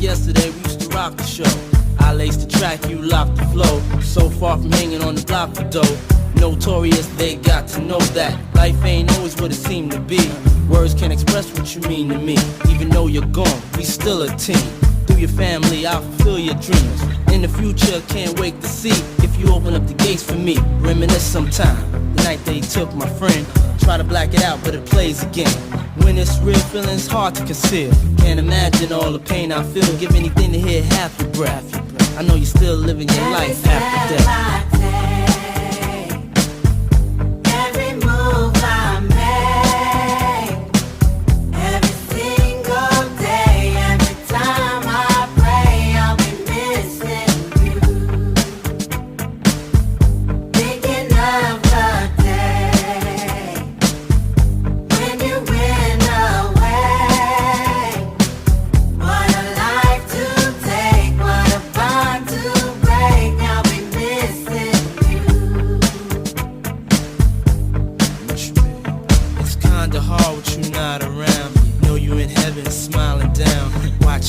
yesterday, we used to rock the show. I laced the track, you locked the flow. So far from hanging on the block for dough. Notorious, they got to know that life ain't always what it seemed to be. Words can't express what you mean to me. Even though you're gone, we still a team. Through your family, I'll fulfill your dreams. In the future, can't wait to see if you open up the gates for me. Reminisce sometime, the night they took my friend. Try to black it out, but it plays again. When it's real, feeling's hard to conceal. Can't imagine all the pain I feel. Give anything to hear half your breath. I know you're still living your life after death.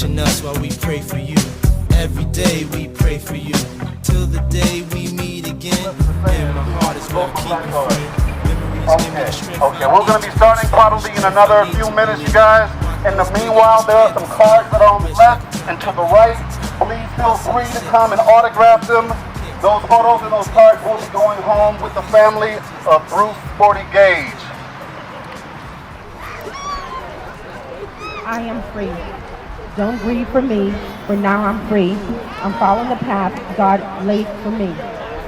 Us while we pray for you. Every day we pray for you. Till the day we meet again. And my heart is where I keep you. Okay, we're going to be starting probably in another few minutes, you guys. In the meanwhile, there are some cards that are on the left and to the right. Please feel free to come and autograph them. Those photos and those cards will be going home with the family of Bruce Sporty Gage. I am free. Don't grieve for me, for now I'm free. I'm following the path God laid for me.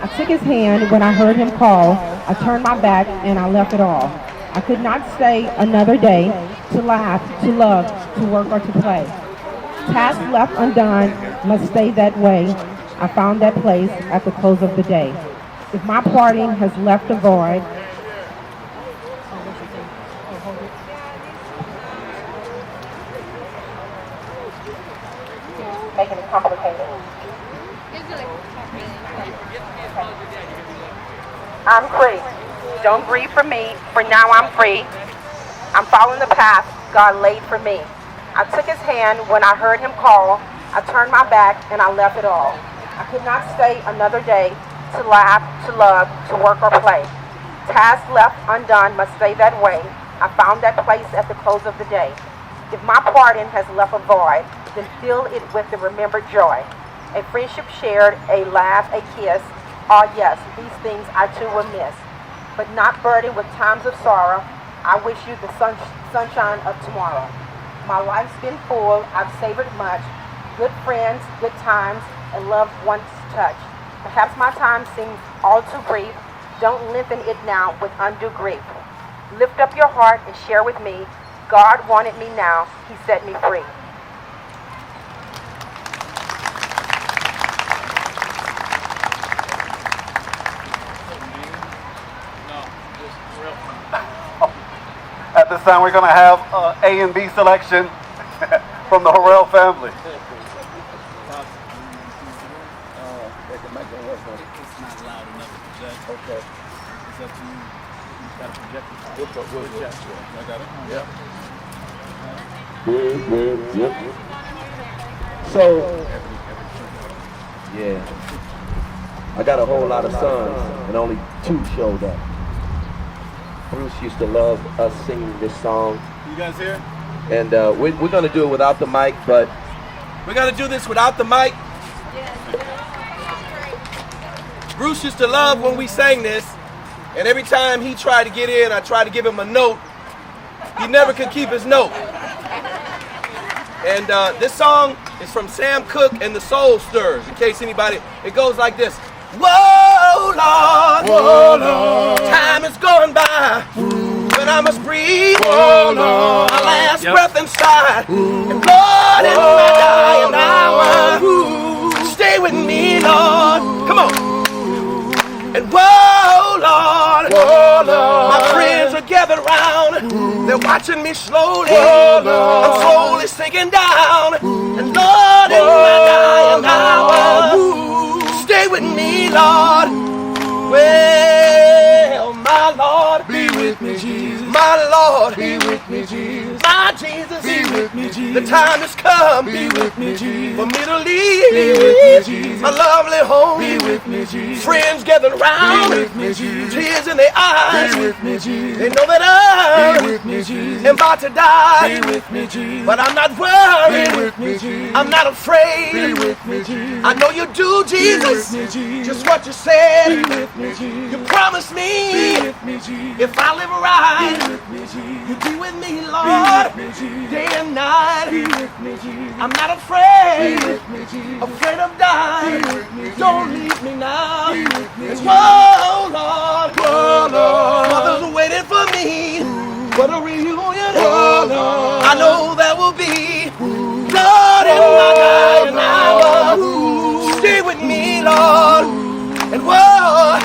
I took his hand when I heard him call. I turned my back and I left it all. I could not stay another day to laugh, to love, to work or to play. Task left undone must stay that way. I found that place at the close of the day. If my parting has left a void, making it complicated. I'm free. Don't grieve for me, for now I'm free. I'm following the path God laid for me. I took his hand when I heard him call. I turned my back and I left it all. I could not stay another day to laugh, to love, to work or play. Task left undone must stay that way. I found that place at the close of the day. If my pardon has left a void, then fill it with the remembered joy. A friendship shared, a laugh, a kiss. Ah yes, these things I too will miss. But not burdened with times of sorrow, I wish you the sunshine of tomorrow. My life's been full, I've savored much. Good friends, good times, and loved ones touch. Perhaps my time seems all too brief. Don't lengthen it now with undue grief. Lift up your heart and share with me. God wanted me now, he set me free. At this time, we're going to have A and B selection from the Harrell family. It's not loud enough to project. Okay. It's up to you. You got to project it. We'll project it. I got it? Yep. So, yeah. I got a whole lot of sons, and only 2 showed up. Bruce used to love us singing this song. You guys here? And we're going to do it without the mic, but we're going to do this without the mic. Bruce used to love when we sang this, and every time he tried to get in, I tried to give him a note. He never could keep his note. And this song is from Sam Cooke and the Soul Stirrers, in case anybody, it goes like this. Whoa, Lord, whoa, Lord, time is going by, but I must breathe, whoa, Lord, my last breath inside, and Lord, in my dying hour, stay with me, Lord, come on, and whoa, Lord, my friends are gathered around, they're watching me slowly, I'm slowly sinking down, and Lord, in my dying hour, stay with me, Lord. Well, My Lord, Be with me, Jesus. my Lord, Be with me, Jesus. my Jesus. Be with me, Jesus. The time has come Be with me, Jesus. for me to Be with me, leave Jesus. my lovely home. Be with me, Jesus. Friends gathered around, Be with me, Jesus. tears in their eyes. Be with me, Jesus. They know that Be I with me, Jesus. am about to die, Be with me, Jesus. but I'm not Be worried. with me, Jesus. I'm not Be afraid. with me, Jesus. I know you do, Be with Jesus, me, Jesus. just what you said. Be with me, Jesus. You promised Be me with me, Jesus. if I live right, Be with me, Jesus. you be with me, Be Lord, with me, Jesus. day and night. Be with me, Jesus. I'm not Be afraid, with me, Jesus. afraid of dying. Be with me, Jesus. Don't leave me now. Be with me, Jesus. Whoa, Lord, Oh, Lord. mothers are waiting for me. What a reunion. Oh, Lord. I know that will be. Lord, in my dying hour, stay with me, Lord. And whoa,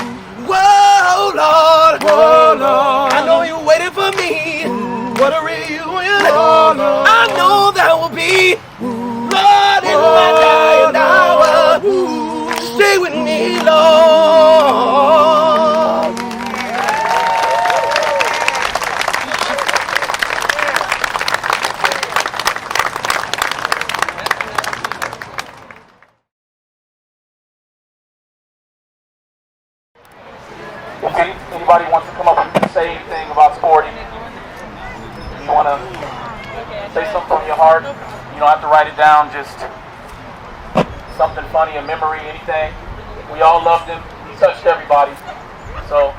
whoa, Lord, Oh, Lord. I know you're waiting for me. What a reunion. Oh, Lord. I know that will be. Lord, in my dying hour, stay with me, Lord. If anybody wants to come up and say anything about Sporty, you want to say something from your heart, you don't have to write it down, just something funny, a memory, anything. We all loved him. He touched everybody. So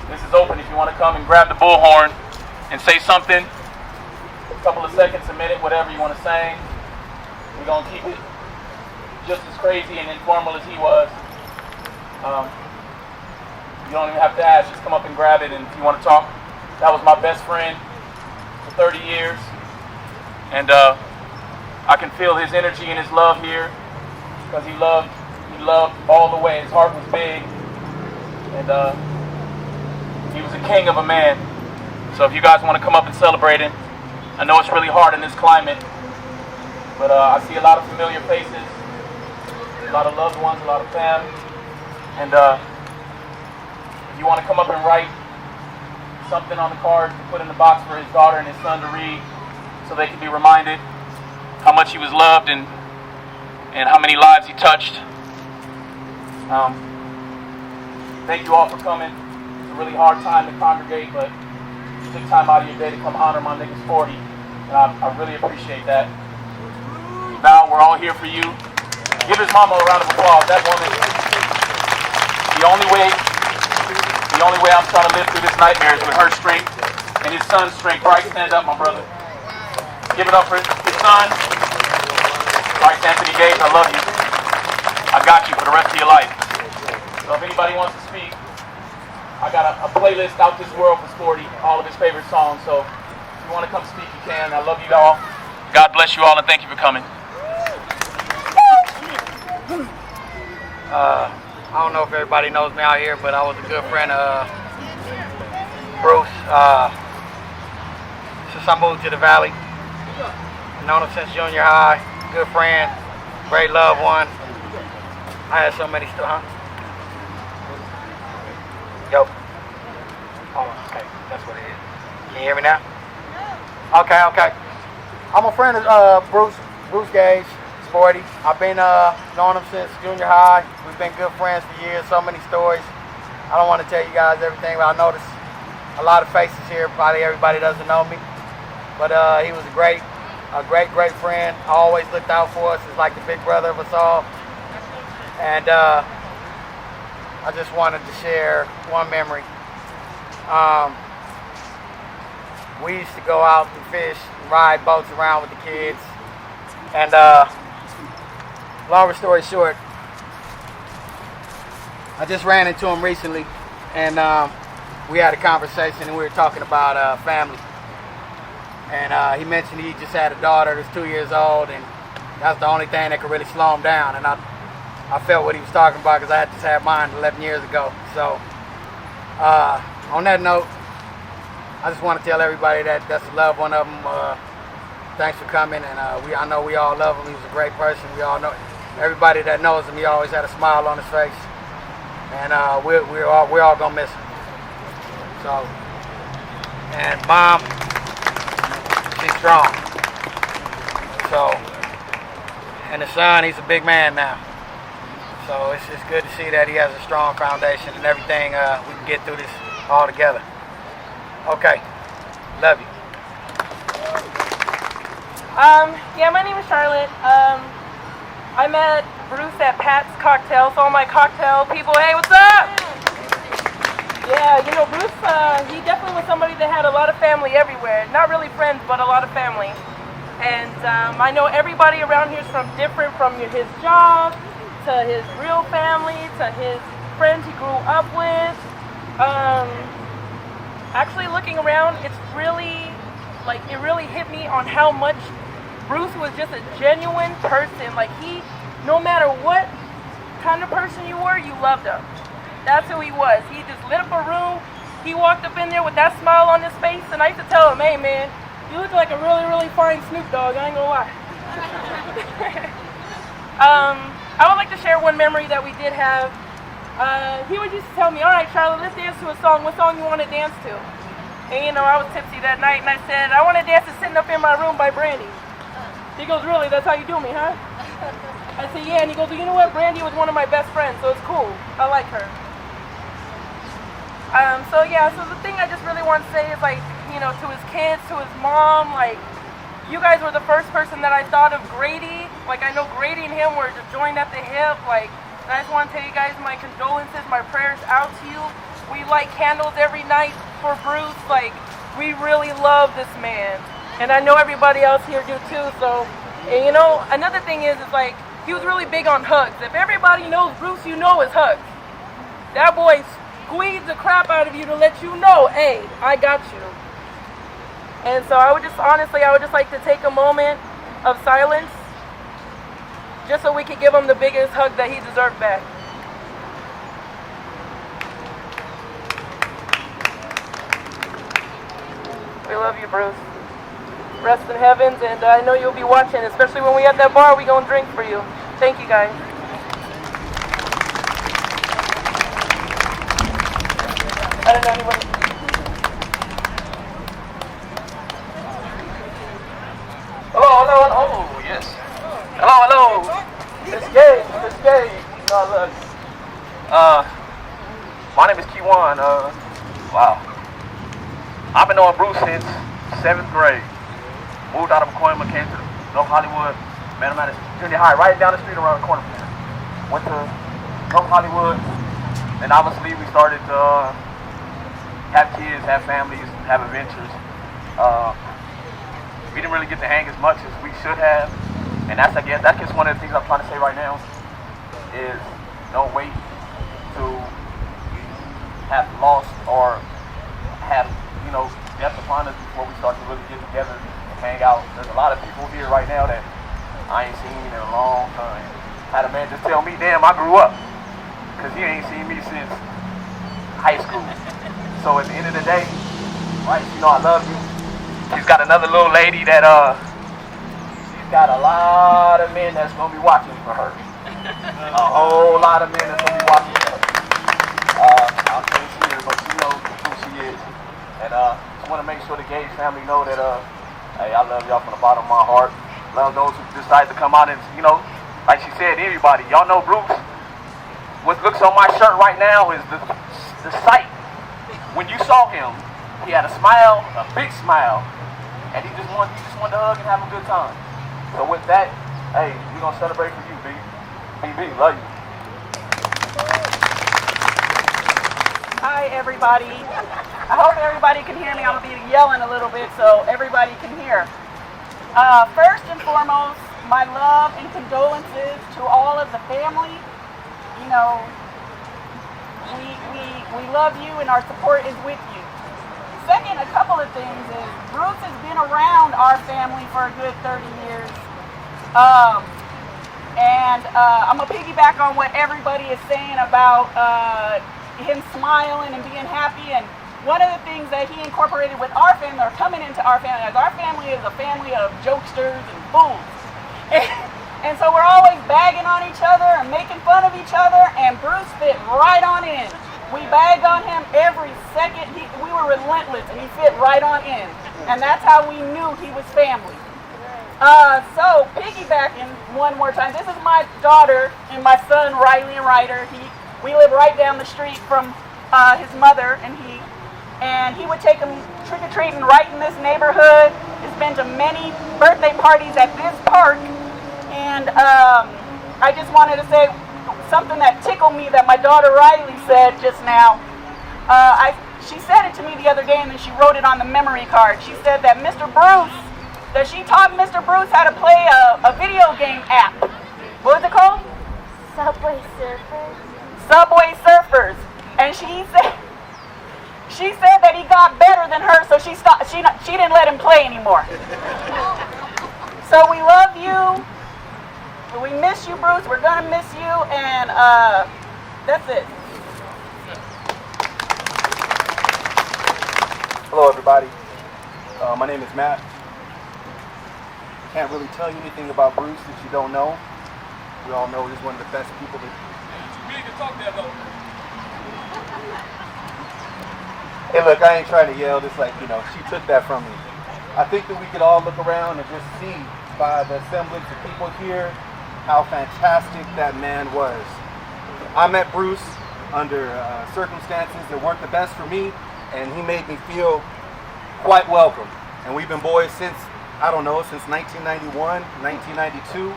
this is open if you want to come and grab the bullhorn and say something. A couple of seconds, a minute, whatever you want to say. We're going to keep it just as crazy and informal as he was. You don't even have to ask, just come up and grab it, and if you want to talk. That was my best friend for 30 years, and I can feel his energy and his love here, because he loved all the way. His heart was big, and he was a king of a man. So if you guys want to come up and celebrate him, I know it's really hard in this climate, but I see a lot of familiar faces, a lot of loved ones, a lot of fam, and if you want to come up and write something on the card to put in the box for his daughter and his son to read, so they can be reminded how much he was loved and how many lives he touched. Thank you all for coming. It's a really hard time to congregate, but you took time out of your day to come honor my nigga Sporty, and I really appreciate that. Now we're all here for you. Give his mama a round of applause. That woman, the only way I'm trying to live through this nightmare is with her strength and his son's strength. Bryce, stand up, my brother. Give it up for his son. Bryce Anthony Gage, I love you. I got you for the rest of your life. So if anybody wants to speak, I got a playlist out this world for Sporty, all of his favorite songs. So if you want to come speak, you can. I love you all. God bless you all, and thank you for coming. I don't know if everybody knows me out here, but I was a good friend of Bruce since I moved to the Valley. I've known him since junior high. Good friend, great loved one. I had so many stories. Yo. Oh, okay, that's what it is. Can you hear me now? Okay. I'm a friend of Bruce Gage. Sporty. I've been knowing him since junior high. We've been good friends for years, so many stories. I don't want to tell you guys everything, but I noticed a lot of faces here. Probably everybody doesn't know me. But he was a great friend. Always looked out for us. He's like the big brother of us all. And I just wanted to share one memory. We used to go out and fish and ride boats around with the kids. And longer story short, I just ran into him recently, and we had a conversation, and we were talking about family. And he mentioned he just had a daughter that's 2 years old, and that's the only thing that could really slow him down. And I felt what he was talking about, because I had just had mine 11 years ago. So on that note, I just want to tell everybody that that's a loved one of them. Thanks for coming, and I know we all love him. He was a great person. We all know, everybody that knows him, he always had a smile on his face, and we're all gonna miss him. So, and Mom, she's strong. So, and the son, he's a big man now. So it's good to see that he has a strong foundation and everything. We can get through this all together. Okay, love you. Yeah, my name is Charlotte. I met Bruce at Pat's Cocktail, so all my cocktail people, hey, what's up? Yeah, you know, Bruce, he definitely was somebody that had a lot of family everywhere. Not really friends, but a lot of family. And I know everybody around here is from his job, to his real family, to his friends he grew up with. Actually, looking around, it's really, like, it really hit me on how much Bruce was just a genuine person. Like, no matter what kind of person you were, you loved him. That's who he was. He just lit up a room. He walked up in there with that smile on his face, and I used to tell him, hey, man, you look like a really, really fine Snoop Dogg, I ain't gonna lie. I would like to share one memory that we did have. He would used to tell me, all right, Charlotte, let's dance to a song. What song you want to dance to? And, you know, I was tipsy that night, and I said, I want to dance to Sitting Up in My Room by Brandy. He goes, really? That's how you do me, huh? I said, yeah. And he goes, well, you know what? Brandy was one of my best friends, so it's cool. I like her. So the thing I just really want to say is, like, you know, to his kids, to his mom, like, you guys were the first person that I thought of Grady. Like, I know Grady and him were just joined at the hip. Like, and I just want to tell you guys my condolences, my prayers out to you. We light candles every night for Bruce. Like, we really love this man. And I know everybody else here do too. So, and you know, another thing is like, he was really big on hugs. If everybody knows Bruce, you know his hugs. That boy squeezed the crap out of you to let you know, hey, I got you. And so I would just like to take a moment of silence just so we could give him the biggest hug that he deserved back. We love you, Bruce. Rest in heavens, and I know you'll be watching, especially when we at that bar, we gonna drink for you. Thank you, guys. I don't know anybody. Hello, oh, yes. Hello. It's Gage. You know I love you. My name is Kiwan. Wow. I've been knowing Bruce since 7th grade. Moved out of McCoyman, came to North Hollywood, met him at junior high, right down the street around the corner from here. Went to North Hollywood, and obviously we started to have kids, have families, have adventures. We didn't really get to hang as much as we should have, and that's just one of the things I'm trying to say right now, is don't wait to have lost or have, you know, death upon us before we start to really get together and hang out. There's a lot of people here right now that I ain't seen in a long time. Had a man just tell me, damn, I grew up, because he ain't seen me since high school. So at the end of the day, right, you know I love you. She's got another little lady that, she's got a lot of men that's going to be watching for her. A whole lot of men that's going to be watching for her. I'll say she is, but she knows who she is. And just want to make sure the Gage family know that, hey, I love y'all from the bottom of my heart. Love those who decide to come out and, you know, like she said, everybody. Y'all know Bruce. What looks on my shirt right now is the sight. When you saw him, he had a smile, a big smile. And he just wanted to hug and have a good time. So with that, hey, we're gonna celebrate for you, B. BB, love you. Hi, everybody. I hope everybody can hear me. I'm gonna be yelling a little bit so everybody can hear. First and foremost, my love and condolences to all of the family. You know, we love you and our support is with you. Second, a couple of things is Bruce has been around our family for a good 30 years. I'm going to piggyback on what everybody is saying about him smiling and being happy. And one of the things that he incorporated with our family, or coming into our family, as our family is a family of jokesters and fools. And so we're always bagging on each other and making fun of each other, and Bruce fit right on in. We bagged on him every second. We were relentless, and he fit right on in. And that's how we knew he was family. So, piggybacking one more time, this is my daughter and my son, Riley and Ryder. We live right down the street from his mother, and he would take him trick-or-treating right in this neighborhood. He's been to many birthday parties at this park. And I just wanted to say something that tickled me that my daughter Riley said just now. She said it to me the other day, and then she wrote it on the memory card. She said that she taught Mr. Bruce how to play a video game app. What was it called? Subway Surfers. Subway Surfers. And she said that he got better than her, so she didn't let him play anymore. So we love you. We miss you, Bruce. We're gonna miss you, and that's it. Hello, everybody. My name is Matt. Can't really tell you anything about Bruce that you don't know. We all know he's one of the best people that. Hey, look, I ain't trying to yell. Just like, she took that from me. I think that we could all look around and just see by the assemblage of people here how fantastic that man was. I met Bruce under circumstances that weren't the best for me, and he made me feel quite welcome. And we've been boys since 1991, 1992.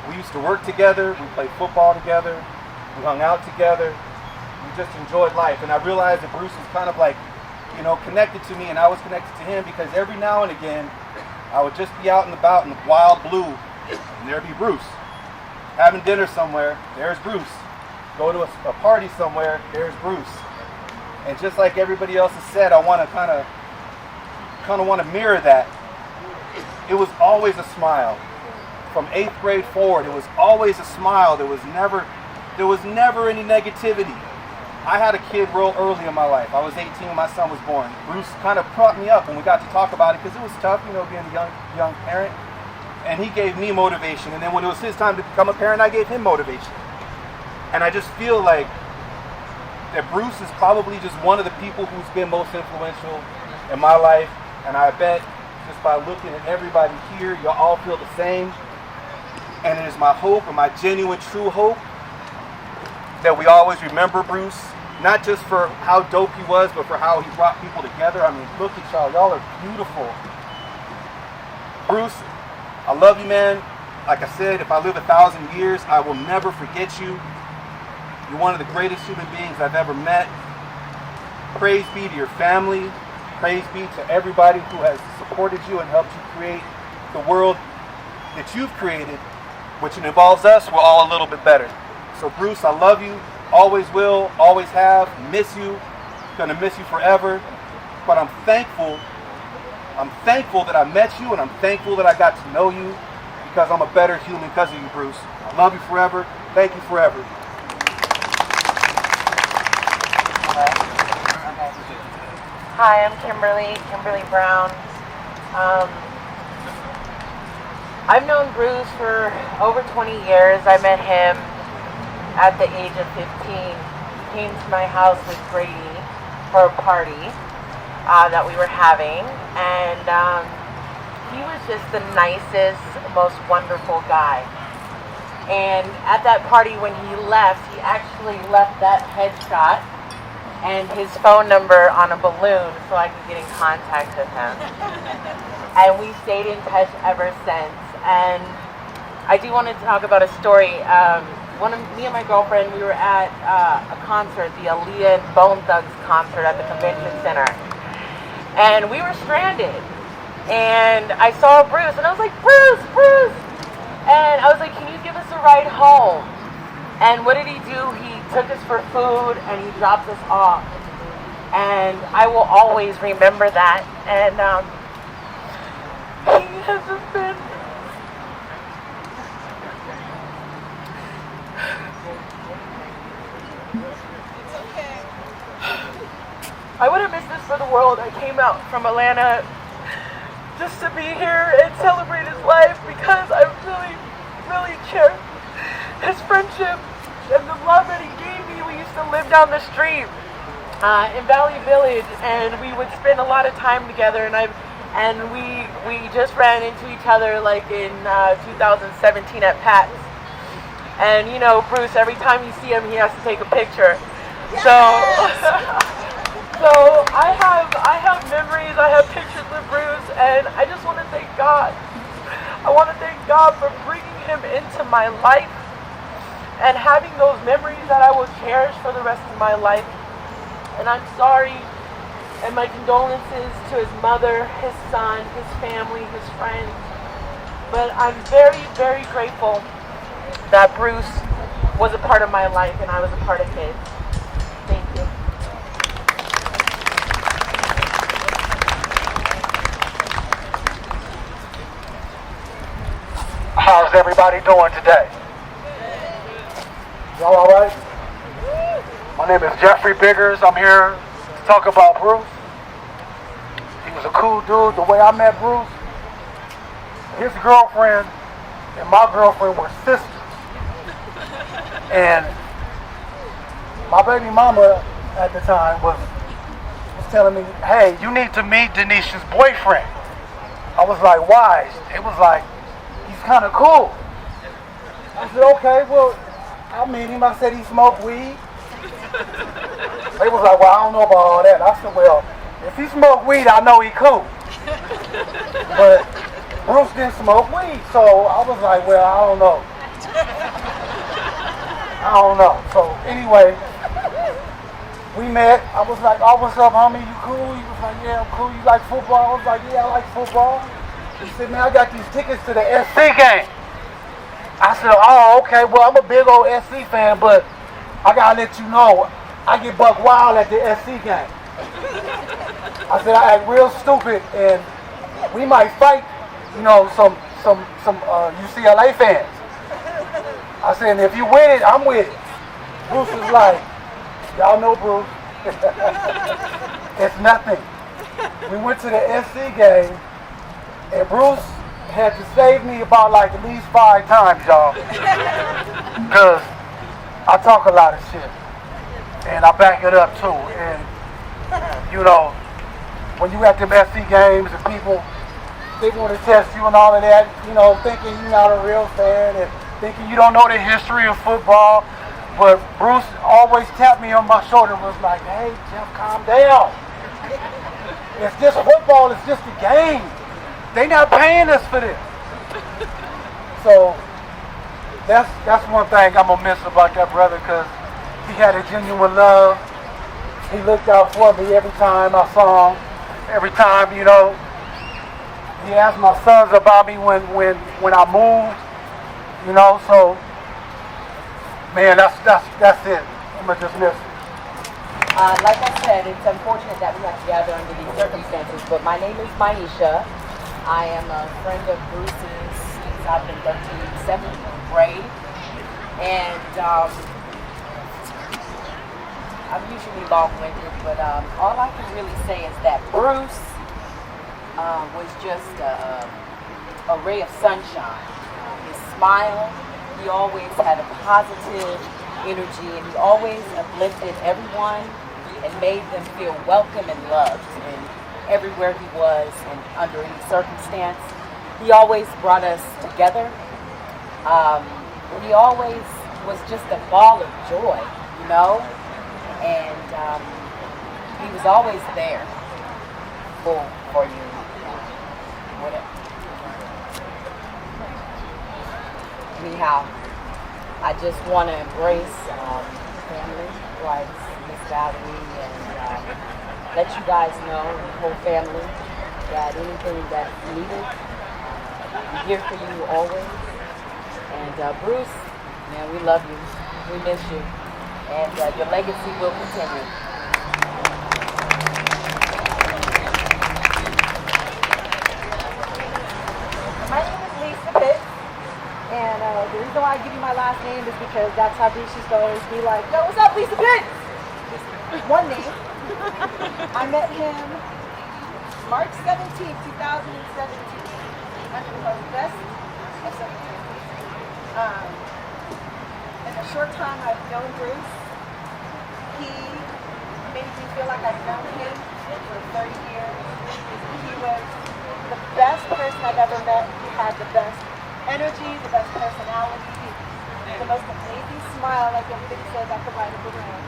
We used to work together, we played football together, we hung out together, we just enjoyed life. And I realized that Bruce was kind of like, connected to me, and I was connected to him, because every now and again, I would just be out and about in the wild blue, and there'd be Bruce. Having dinner somewhere, there's Bruce. Go to a party somewhere, there's Bruce. And just like everybody else has said, I want to kind of want to mirror that. It was always a smile. From 8th grade forward, it was always a smile. There was never any negativity. I had a kid real early in my life. I was 18 when my son was born. Bruce kind of brought me up when we got to talk about it, because it was tough, being a young parent. And he gave me motivation. And then when it was his time to become a parent, I gave him motivation. And I just feel like that Bruce is probably just one of the people who's been most influential in my life. And I bet just by looking at everybody here, you all feel the same. And it is my hope, and my genuine, true hope, that we always remember Bruce, not just for how dope he was, but for how he brought people together. I mean, look at y'all. Y'all are beautiful. Bruce, I love you, man. Like I said, if I live 1,000 years, I will never forget you. You're one of the greatest human beings I've ever met. Praise be to your family. Praise be to everybody who has supported you and helped you create the world that you've created, which involves us. We're all a little bit better. So Bruce, I love you. Always will, always have. Miss you. Gonna miss you forever. But I'm thankful that I met you, and I'm thankful that I got to know you, because I'm a better human because of you, Bruce. I love you forever. Thank you forever. Hi, I'm Kimberly Brown. I've known Bruce for over 20 years. I met him at the age of 15. He came to my house with Grady for a party that we were having, and he was just the nicest, most wonderful guy. And at that party, when he left, he actually left that headshot and his phone number on a balloon so I could get in contact with him. And we stayed in touch ever since. And I do want to talk about a story. Me and my girlfriend, we were at a concert, the Aaliyah and Bone Thugs concert at the convention center. And we were stranded. And I saw Bruce, and I was like, Bruce! And I was like, can you give us a ride home? And what did he do? He took us for food, and he dropped us off. And I will always remember that. And he has just been... I wouldn't miss this for the world. I came out from Atlanta just to be here and celebrate his life, because I really, really cherish his friendship and the love that he gave me. We we used to live down the street in Valley Village, and we would spend a lot of time together. And we just ran into each other like in 2017 at Pat's. And you know, Bruce, every time you see him, he has to take a picture. Yes! So I have memories, I have pictures with Bruce, and I just want to thank God. I want to thank God for bringing him into my life and having those memories that I will cherish for the rest of my life. And I'm sorry, and my condolences to his mother, his son, his family, his friends. But I'm very, very grateful that Bruce was a part of my life and I was a part of his. Thank you. How's everybody doing today? Y'all all right? My name is Jeffrey Biggers. I'm here to talk about Bruce. He was a cool dude. The way I met Bruce, his girlfriend and my girlfriend were sisters. And my baby mama at the time was telling me, hey, you need to meet Denisha's boyfriend. I was like, why? It was like, he's kind of cool. I said, okay, well, I'll meet him. I said he smoked weed. They was like, well, I don't know about all that. I said, well, if he smoked weed, I know he cool. But Bruce didn't smoke weed, so I was like, well, I don't know. So anyway, we met. I was like, oh, what's up, homie? You cool? He was like, yeah, I'm cool. You like football? I was like, yeah, I like football. He said, man, I got these tickets to the SC game. I said, oh, okay. Well, I'm a big old SC fan, but I gotta let you know, I get buck wild at the SC game. I said, I act real stupid, and we might fight, you know, some UCLA fans. I said, and if you win it, I'm with it. Bruce was like, y'all know Bruce. It's nothing. We went to the SC game, and Bruce had to save me about like at least 5 times, y'all. Because I talk a lot of shit. And I back it up too. And, you know, when you at them SC games and people, they want to test you and all of that, you know, thinking you're not a real fan and thinking you don't know the history of football. But Bruce always tapped me on my shoulder and was like, hey, Jeff, calm down. It's just football, it's just a game. They not paying us for this. So that's one thing I'm going to miss about that brother, because he had a genuine love. He looked out for me every time I saw him. Every time, you know, he asked my sons about me when I moved, you know, so, man, that's it. I'm going to just miss it. Like I said, it's unfortunate that we have to gather under these circumstances, but my name is Maisha. I am a friend of Bruce's since I've been 7th grade, and I'm usually long-winded, but all I can really say is that Bruce was just a ray of sunshine. His smile, he always had a positive energy, and he always uplifted everyone and made them feel welcome and loved. And everywhere he was and under any circumstance, he always brought us together. He always was just a ball of joy, you know, and he was always there for you. Whatever. Anyhow, I just want to embrace family like Miss Valerie and let you guys know, the whole family, that anything that's needed, I'm here for you always. And Bruce, man, we love you. We miss you. And your legacy will continue. My name is Lisa Pitts. And the reason why I give you my last name is because that's how Bruce used to always be like, yo, what's up, Lisa Pitts? One name. I met him March 17th, 2017. I think it was best of 17. In a short time I've known Bruce, He made me feel like I've known him for 30 years. He was the best person I've ever met. He had the best energy, the best personality, the most amazing smile, like everybody says, at the right of the room.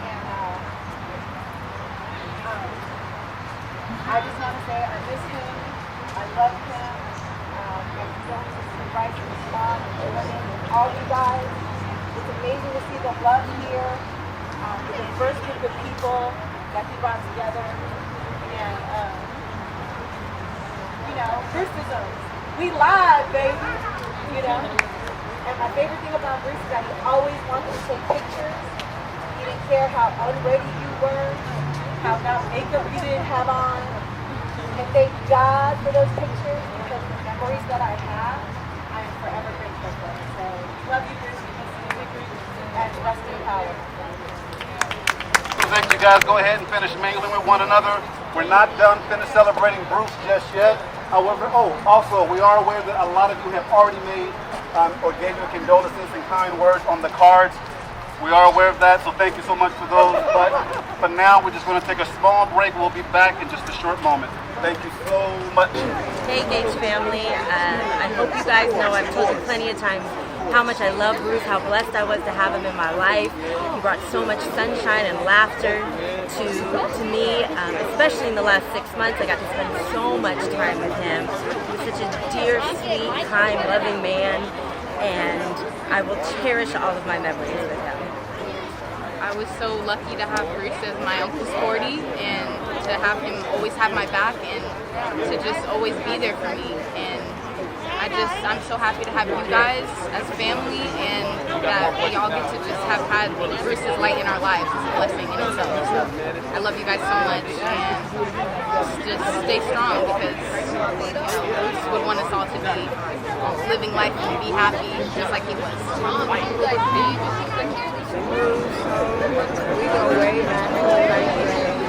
And I just want to say I miss him. I love him. My condolences to Bryce and his mom and Jordan and all you guys. It's amazing to see the love here, the diverse group of people that he brought together. And, you know, Brewster Zones. We live, baby. You know? And my favorite thing about Bruce is that he always wanted to take pictures. He didn't care how unready you were, how much makeup you didn't have on. And thank God for those pictures, because the memories that I have, I am forever grateful for. So, love you, Bruce. And rest in power. Thank you guys. Go ahead and finish mingling with one another. We're not done finished celebrating Bruce just yet. However, also, we are aware that a lot of you have already made or gave your condolences and kind words on the cards. We are aware of that, so thank you so much for those. But for now, we're just going to take a small break. We'll be back in just a short moment. Thank you so much. Hey, Gage family. I hope you guys know I've told you plenty of times how much I love Bruce, how blessed I was to have him in my life. He brought so much sunshine and laughter to me, especially in the last 6 months. I got to spend so much time with him. He's such a dear, sweet, kind, loving man, and I will cherish all of my memories with him. I was so lucky to have Bruce as my Uncle Sporty, and to have him always have my back and to just always be there for me. And I'm so happy to have you guys as family, and that we all get to just have had Bruce's light in our lives. It's a blessing in itself. So I love you guys so much, and just stay strong, because Bruce would want us all to be living life and be happy just like he was. We go way back to the 9th grade.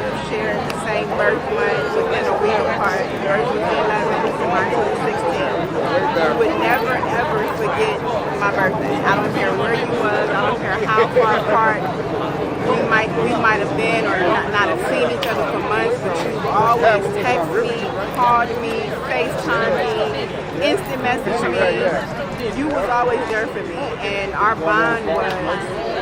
We shared the same birth month within a week apart. Yours was the 11th and mine was the 16th. You would never ever forget my birthday. I don't care where you was. I don't care how far apart we might have been or not have seen each other for months, but you always text me, called me, FaceTime me, instant message me. You was always there for me, and our bond was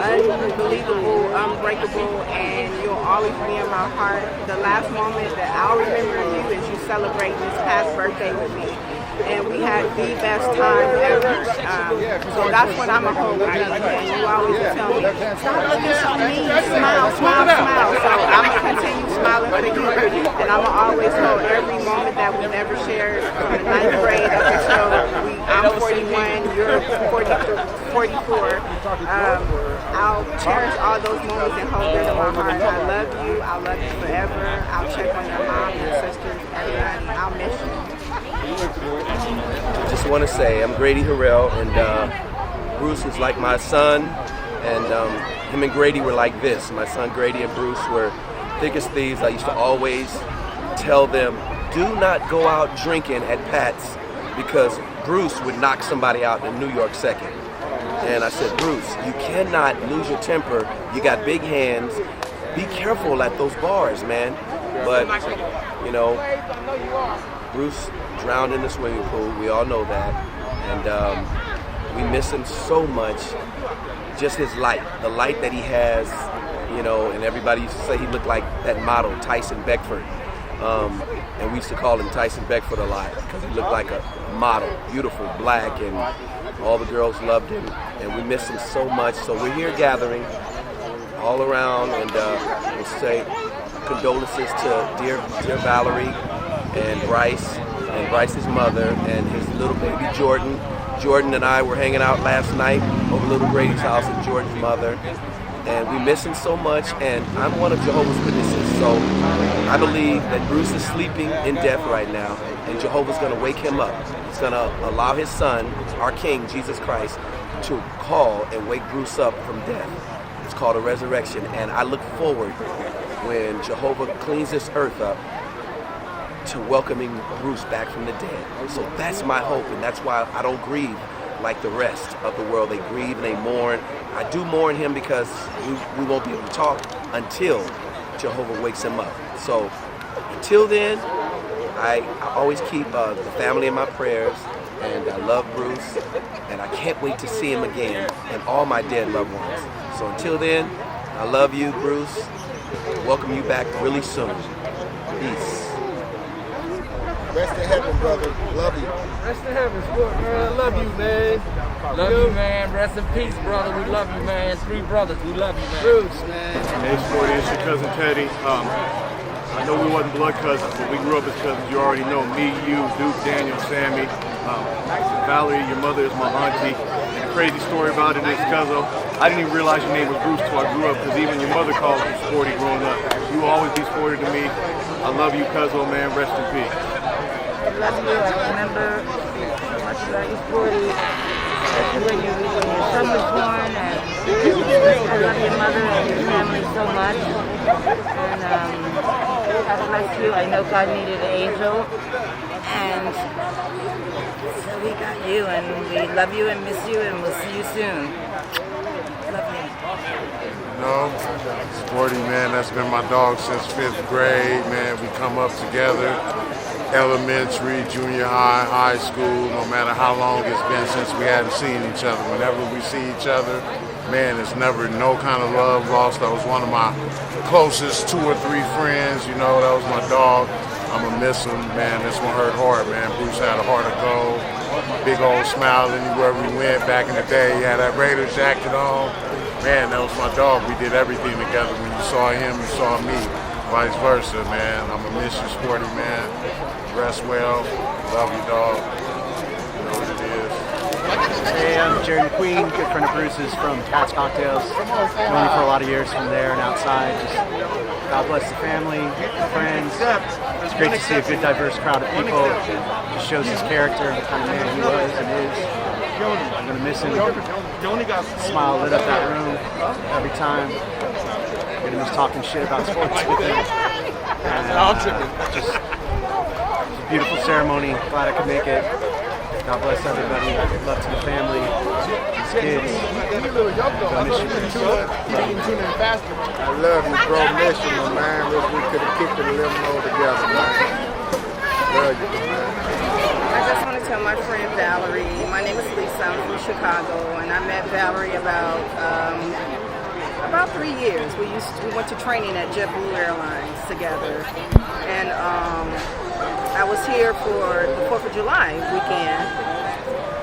unbelievable, unbreakable, and you'll always be in my heart. The last moment that I'll remember of you is you celebrating this past birthday with me, and we had the best time ever. So that's what I'm a hold with you, and you always tell me, stop looking so mean, smile, smile, smile. So I'm going to continue smiling for you, and I'm going to always hold every moment that we've ever shared from the 9th grade up until I'm 41, you're 44. I'll cherish all those moments and hold them in my heart. I love you forever. I'll check on your mom, your sisters, everybody. I'll miss you. Just want to say I'm Grady Harrell, and Bruce is like my son, and him and Grady were like this. My son Grady and Bruce were thick as thieves. I used to always tell them, do not go out drinking at Pat's, because Bruce would knock somebody out in New York second. And I said, Bruce, you cannot lose your temper. You got big hands. Be careful at those bars, man. But, you know, Bruce drowned in the swimming pool. We all know that. And we miss him so much. Just his light, the light that he has, you know, and everybody used to say he looked like that model, Tyson Beckford. And we used to call him Tyson Beckford a lot because he looked like a model, beautiful, black, and all the girls loved him, and we miss him so much. So we're here gathering all around, and we'll say condolences to dear Valerie and Bryce's mother and his little baby Jordan. Jordan and I were hanging out last night over little Grady's house and Jordan's mother. And we miss him so much, and I'm one of Jehovah's Witnesses, so I believe that Bruce is sleeping in death right now, and Jehovah's going to wake him up. He's going to allow his son, our King, Jesus Christ, to call and wake Bruce up from death. It's called a resurrection, and I look forward when Jehovah cleans this earth up to welcoming Bruce back from the dead. So that's my hope, and that's why I don't grieve like the rest of the world. They grieve and they mourn. I do mourn him because we won't be able to talk until Jehovah wakes him up. So until then, I always keep the family in my prayers, and I love Bruce, and I can't wait to see him again and all my dead loved ones. So until then, I love you, Bruce. Welcome you back really soon. Peace. Rest in heaven, brother. Love you. Rest in heaven, Sport, man. Love you, man. Love you, man. Rest in peace, brother. We love you, man. Three brothers. We love you, man. Bruce, man. Hey, Sporty, it's your cousin Teddy. I know we wasn't blood cousins, but we grew up as cousins. You already know me, you, Duke, Daniel, Sammy. Valerie, your mother is my auntie. And the crazy story about it is, Cuzzo, I didn't even realize your name was Bruce till I grew up, because even your mother called you Sporty growing up. You will always be Sporty to me. I love you, Cuzzo, man. Rest in peace. I love you. I remember how much you love you, Sporty, especially when your son was born. And I love your mother and your family so much. And God bless you. I know God needed an angel, and so we got you, and we love you and miss you, and we'll see you soon. Love you. No, Sporty, man, that's been my dog since 5th grade, man. We come up together, elementary, junior high, high school, no matter how long it's been since we hadn't seen each other. Whenever we see each other, man, it's never no kind of love lost. That was one of my closest 2 or 3 friends, you know, that was my dog. I'm gonna miss him, man. This one hurt hard, man. Bruce had a heart of gold, big old smile anywhere we went. Back in the day, he had that Raiders jacket on. Man, that was my dog. We did everything together. When you saw him, you saw me. Vice versa, man. I'm gonna miss you, Sporty, man. Rest well. Love you, dog. You know what it is. Hey, I'm Jerry McQueen, good friend of Bruce's from Pat's Cocktails. Known him for a lot of years from there and outside. Just God bless the family, the friends. It's great to see a good, diverse crowd of people. It just shows his character and the kind of man he was and is. I'm gonna miss him. Smile lit up that room every time. I'm gonna miss talking shit about sports with him. And just a beautiful ceremony. Glad I could make it. God bless everybody. Love to the family, his kids. I miss you. I love you, bro. Miss you, my man. Wish we could have kicked it a little more together, man. Love you, man. I just want to tell my friend Valerie, my name is Lisa, I'm from Chicago, and I met Valerie about 3 years. We went to training at JetBlue Airlines together, and I was here for the 4th of July weekend,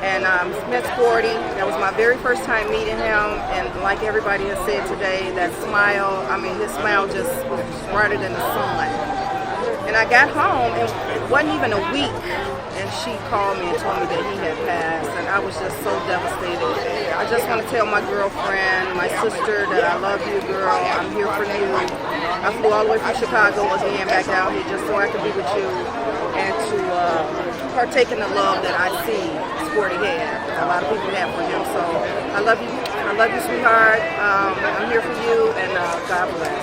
and met Sporty. That was my very first time meeting him, and like everybody has said today, that smile, I mean, his smile just was brighter than the sun. And I got home, and it wasn't even a week, and she called me and told me that he had passed, and I was just so devastated. I just want to tell my girlfriend, my sister, that I love you, girl. I'm here for you. I flew all the way from Chicago again back down here just so I could be with you and to partake in the love that I see Sporty had. A lot of people have for him, so I love you. I love you, sweetheart. I'm here for you, and God bless.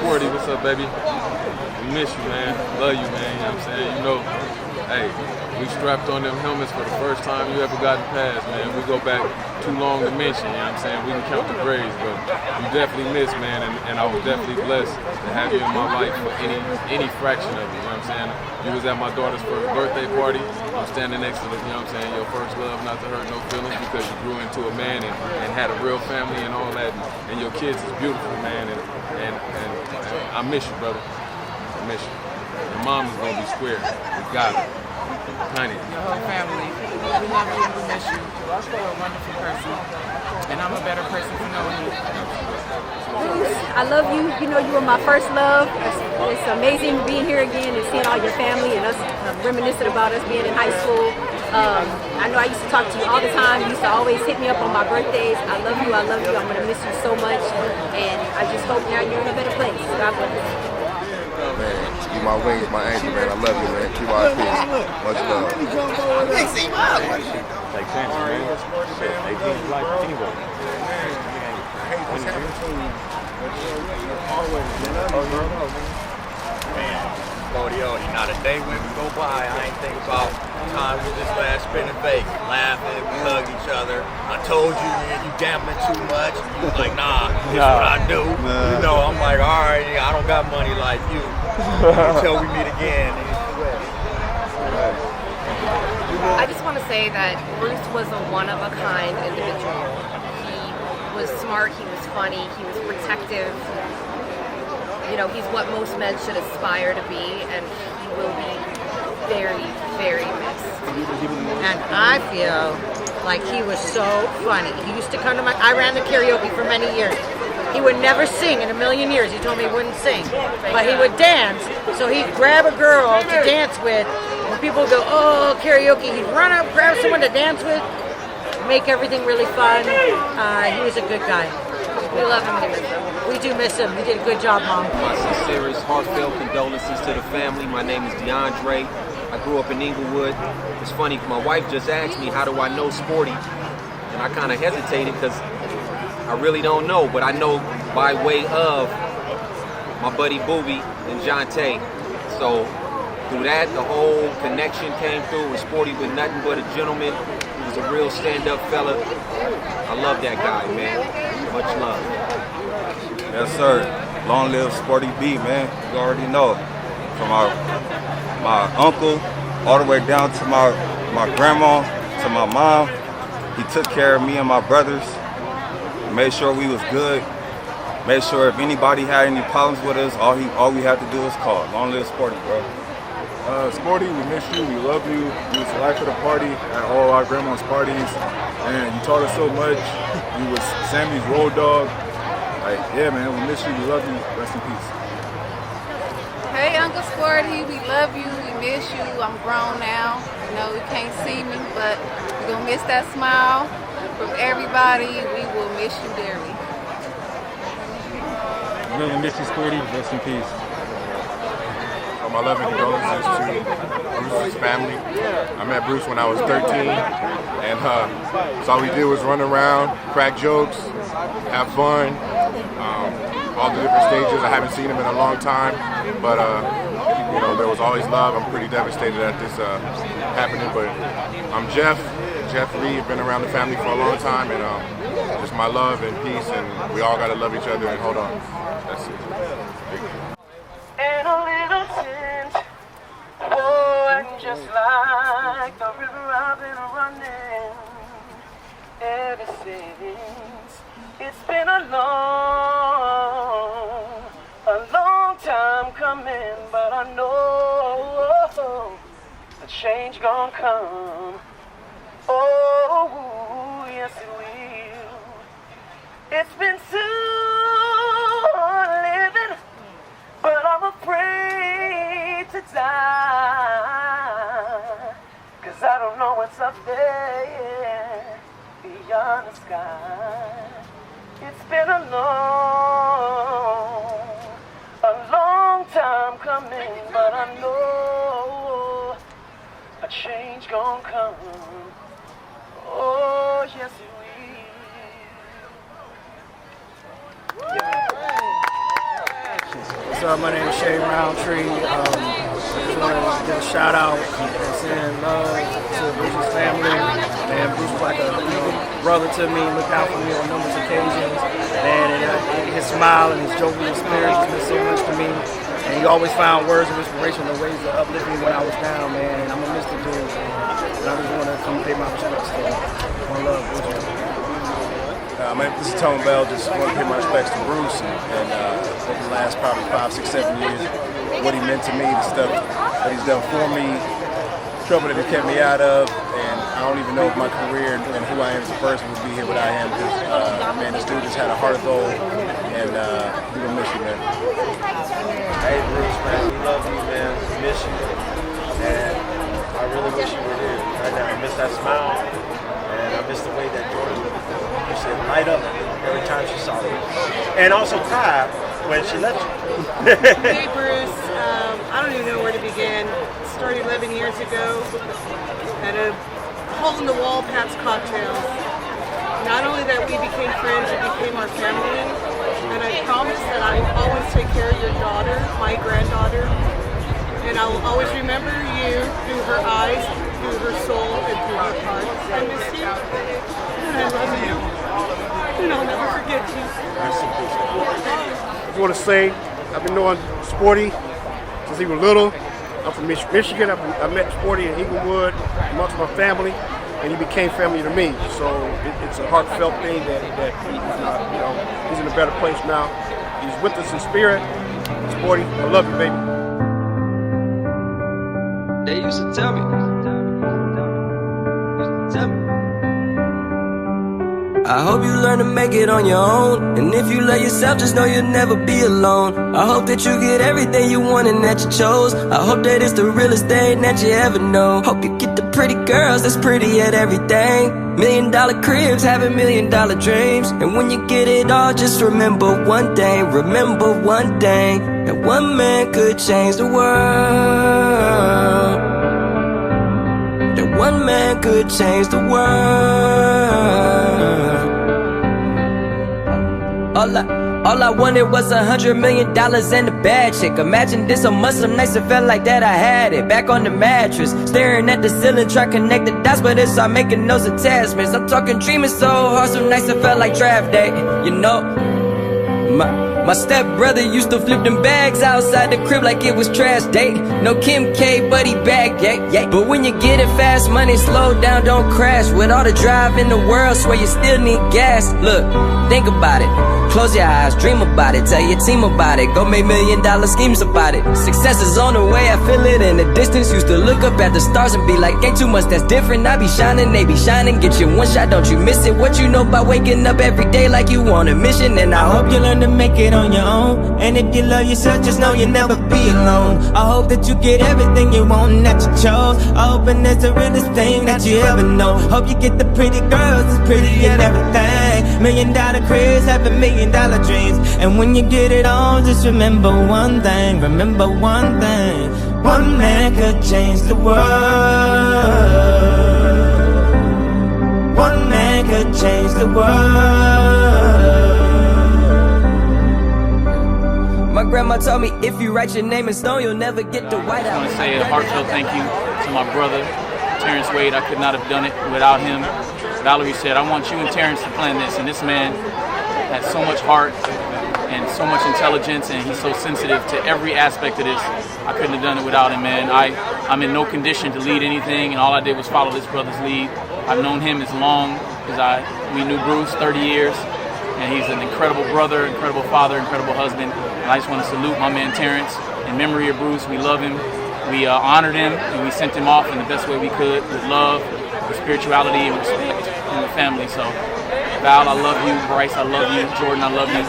Sporty, what's up, baby? We miss you, man. Love you, man. You know what I'm saying? You know, hey, we strapped on them helmets for the first time you ever gotten past, man. We go back too long to mention, you know what I'm saying? We can count the graves, but you definitely miss, man, and I was definitely blessed to have you in my life for any fraction of it, you know what I'm saying? You was at my daughter's first birthday party. I'm standing next to the, you know what I'm saying, your first love, not to hurt no feelings, because you grew into a man and had a real family and all that, and your kids is beautiful, man, and I miss you, brother. I miss you. Your mom is gonna be square. We got it. Honey. Your whole family. We love you and we miss you. You're a wonderful person. And I'm a better person for knowing you. I love you. You know, you were my first love. It's amazing being here again and seeing all your family and us reminiscing about us being in high school. I know I used to talk to you all the time. You used to always hit me up on my birthdays. I love you. I love you. I'm going to miss you so much. And I just hope now you're in a better place. God bless you. Man, you my wings, my angel, man. I love you, man. Keep our peace. Much love. Take chances, man. 18's life anyway. Hey, what's happening to you? Sporty. Not a day when we go by, I ain't think about time we just last spent in Vegas, laughing, we hugged each other. I told you, man, you gambling too much. You was like, nah, this is what I do. You know, I'm like, all right, I don't got money like you. Until we meet again. I just want to say that Bruce was a one-of-a-kind individual. He was smart, he was funny, he was protective. You know, he's what most men should aspire to be, and he will be very, very missed. And I feel like he was so funny. He used to come to I ran the karaoke for many years. He would never sing in a million years. He told me he wouldn't sing, but he would dance. So he'd grab a girl to dance with. When people would go, oh, karaoke, he'd run up, grab someone to dance with, make everything really fun. He was a good guy. We love him and we miss him. We do miss him. You did a good job, Mom. My sincerest, heartfelt condolences to the family. My name is DeAndre. I grew up in Inglewood. It's funny, my wife just asked me, how do I know Sporty? And I kind of hesitated because I really don't know, but I know by way of my buddy Booby and Jonte. So through that, the whole connection came through, and Sporty was nothing but a gentleman. He was a real stand-up fella. I love that guy, man. Much love. Yes, sir. Long live Sporty B, man. You already know it. From my uncle all the way down to my grandma, to my mom. He took care of me and my brothers. Made sure we was good. Made sure if anybody had any problems with us, all we had to do was call. Long live Sporty, bro. Sporty, we miss you. We love you. You was the life of the party at all our grandma's parties, and you taught us so much. You was Sammy's road dog. Like, yeah, man, we miss you. We love you. Rest in peace. Hey, Uncle Sporty, we love you. We miss you. I'm grown now. You know, you can't see me, but we're gonna miss that smile from everybody. We will miss you dearly. Really miss you, Sporty. Rest in peace. My love and condolences to Bruce's family. I met Bruce when I was 13, and so all we did was run around, crack jokes, have fun, all the different stages. I haven't seen him in a long time, but you know, there was always love. I'm pretty devastated at this happening, but I'm Jeff Lee. I've been around the family for a long time, and just my love and peace, and we all gotta love each other and hold on. That's it. And a little tint, oh, and just like the river I've been running ever since. It's been a long time coming, but I know a change gonna come. Oh, yes it will. It's been too hard living, but I'm afraid to die, 'cause I don't know what's up there beyond the sky. It's been a long time coming, but I know a change gonna come. Oh, yes it will. What's up? My name is Shay Roundtree. I just want to give a shout out and send love to Bruce's family. And Bruce was like a brother to me, looked out for me on numerous occasions. And his smile and his jovial spirit has meant so much to me. And he always found words of inspiration and ways to uplift me when I was down, man. And I'm gonna miss the dude. And I just want to come pay my respects to him. One love, Bruce. This is Tone Bell. Just want to pay my respects to Bruce and over the last probably 5, 6, 7 years, what he meant to me, the stuff that he's done for me, trouble that he kept me out of, and I don't even know if my career and who I am as a person would be here without him. Because man, this dude just had a heart of gold, and we gonna miss you, man. Hey Bruce, man, we love you, man. We miss you, and I really wish you were here right now. I miss that smile, and I miss the way that Jordan used to light up every time she saw you, and also cry when she left you. Hey Bruce, I don't even know where to begin. Started 11 years ago at a hole-in-the-wall Pat's Cocktails. Not only that we became friends, it became our family, and I promise that I always take care of your daughter, my granddaughter, I will always remember you through her eyes, through her soul, and through her heart. I miss you, and I love you, and I'll never forget you. I just want to say, I've been knowing Sporty since he was little. I'm from Michigan. I met Sporty in Inglewood amongst my family, and he became family to me. So it's a heartfelt thing that he's in a better place now. He's with us in spirit. Sporty, I love you, baby. They used to tell me. I hope you learn to make it on your own. And if you love yourself, just know you'll never be alone. I hope that you get everything you want and that you chose. I hope that it's the realest thing that you ever know. Hope you get the pretty girls that's pretty at everything. $1 million cribs, having $1 million dreams. And when you get it all, just remember one thing. Remember one thing, that one man could change the world. That one man could change the world. All I wanted was $100 million and a bad chick. Imagine this on Muslim nights, it felt like that I had it. Back on the mattress, staring at the ceiling, trying to connect the dots, but it's all making those attachments. I'm talking dreaming so hard, some nights it felt like draft day. You know, my stepbrother used to flip them bags outside the crib like it was trash day. No Kim K, but he back, yeah. But when you get it fast money, slow down, don't crash. With all the drive in the world, swear you still need gas. Look, think about it. Close your eyes, dream about it, tell your team about it. Go make $1 million schemes about it. Success is on the way, I feel it in the distance. Used to look up at the stars and be like, ain't too much that's different. I be shining, they be shining. Get you one shot, don't you miss it. What you know about waking up every day like you on a mission. And I hope you learn to make it on your own. And if you love yourself, just know you'll never be alone. I hope that you get everything you want and that you chose. I hope and that's the realest thing that you ever know. Hope you get the pretty girls that's pretty and everything. $1 million cribs, having $1 million dreams. And when you get it on, just remember one thing. Remember one thing. One man could change the world. One man could change the world. My grandma told me if you write your name in stone, you'll never get the White House. I want to say a heartfelt thank you to my brother, Terrence Wade. I could not have done it without him. Valerie said, I want you and Terrence to plan this. And this man has so much heart and so much intelligence, and he's so sensitive to every aspect of this. I couldn't have done it without him, man. I'm in no condition to lead anything, and all I did was follow this brother's lead. I've known him as long as we knew Bruce, 30 years. And he's an incredible brother, incredible father, incredible husband. And I just want to salute my man Terrence. In memory of Bruce, we love him. We honored him, and we sent him off in the best way we could, with love, with spirituality, and respect, and with family. So, Val, I love you. Bryce, I love you. Jordan, I love you.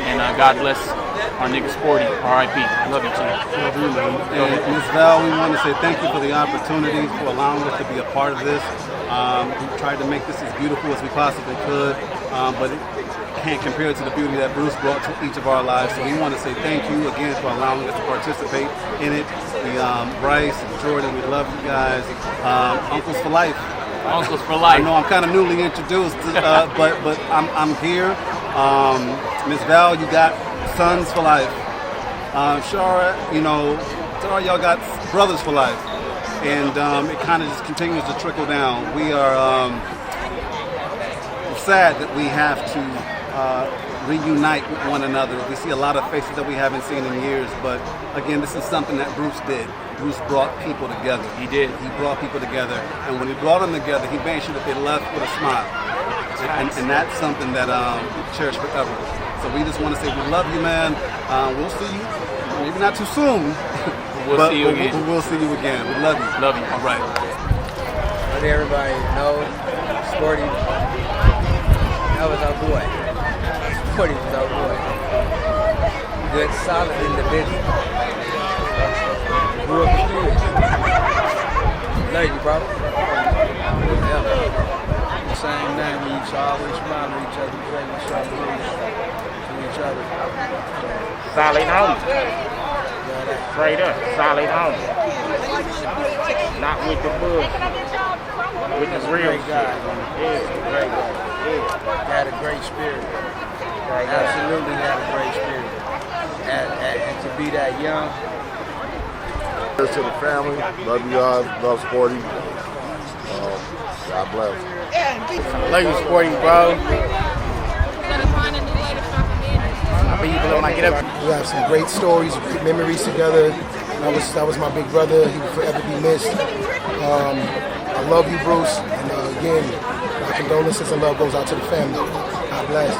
And God bless our nigga Sporty. R.I.P. I love you, too. Love you, man. And Ms. Val, we want to say thank you for the opportunity, for allowing us to be a part of this. We tried to make this as beautiful as we possibly could, but it can't compare to the beauty that Bruce brought to each of our lives. So we want to say thank you again for allowing us to participate in it. Bryce and Jordan, we love you guys. Uncles for life. Uncles for life. I know I'm kind of newly introduced, but I'm here. Miss Val, you got sons for life. Shara, Tara, y'all got brothers for life. And it kind of just continues to trickle down. We are sad that we have to reunite with one another. We see a lot of faces that we haven't seen in years, but again, this is something that Bruce did. Bruce brought people together. He did. He brought people together, and when he brought them together, he made sure that they left with a smile. And that's something that we cherish forever. So we just want to say we love you, man. We'll see you, maybe not too soon, We'll see you again. We'll see you again. We love you. Love you. All right. Let everybody know, Sporty, that was our boy. Sporty was our boy. Good, solid individual. Grew up in the streets. Love you, bro. Yeah. Same name, we used to always smile at each other, play each other, to each other. Solid homie. Straight up, solid homie. Not with the bullshit. With the real guy. Yeah, great guy. Yeah. Had a great spirit. Absolutely had a great spirit. And to be that young, To the family, love you guys, love Sporty. God bless. Love you, Sporty, bro. We have some great stories, great memories together. That was my big brother. He will forever be missed. I love you, Bruce. And again, my condolences and love goes out to the family. God bless.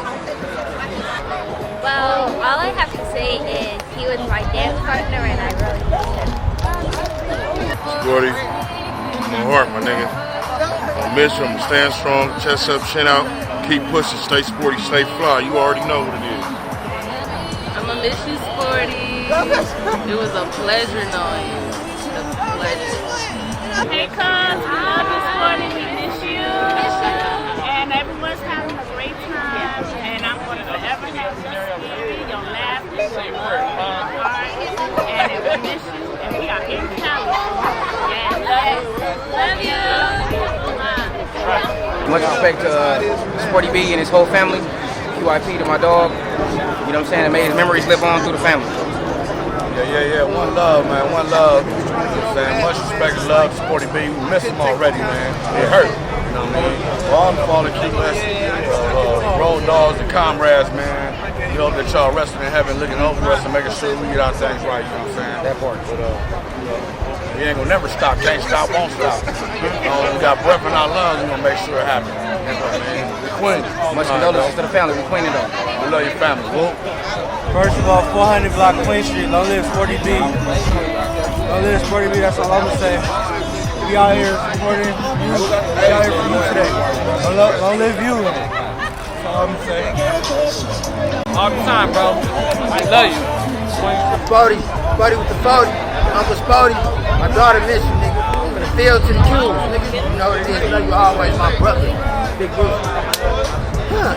Well, all I have to say is he was my dance partner and I really miss him. Sporty, my heart, my nigga. I'll miss you. I'm stand strong, chest up, chin out, keep pushing, stay sporty, stay fly. You already know what it is. I'ma miss you, Sporty. It was a pleasure knowing you. A pleasure. Hey, cuz, we love you, Sporty. We miss you. And everyone's having a great time. And I'm going to forever have your laughter, your heart. And we miss you. And we are in Cali. And love you. Much respect to Sporty B and his whole family. QIP to my dog. You know what I'm saying? It made his memories live on through the family. Yeah. One love, man. One love. You know what I'm saying? Much respect and love to Sporty B. We miss him already, man. It hurt. You know what I mean? For all the fallen keepers, road dogs and comrades, man. You know that y'all resting in heaven looking over us and making sure we get our things right, you know what I'm saying? That part. But, we ain't gonna never stop. Can't stop, won't stop. We got breath in our lungs, we're gonna make sure it happens. We queen. Much condolences to the family. We queen it up. We love your family. Whoop. First of all, 400 block Queen Street. Long live Sporty B. Long live Sporty B. That's all I'm gonna say. We out here supporting you. We out here for you today. Long live you. That's all I'm gonna say. All the time, bro. I love you. Sporty with the 40. Uncle Sporty. My daughter miss you, nigga. From the field to the jewels, nigga. You know what it is. Love you always, my brother. Big Bruce.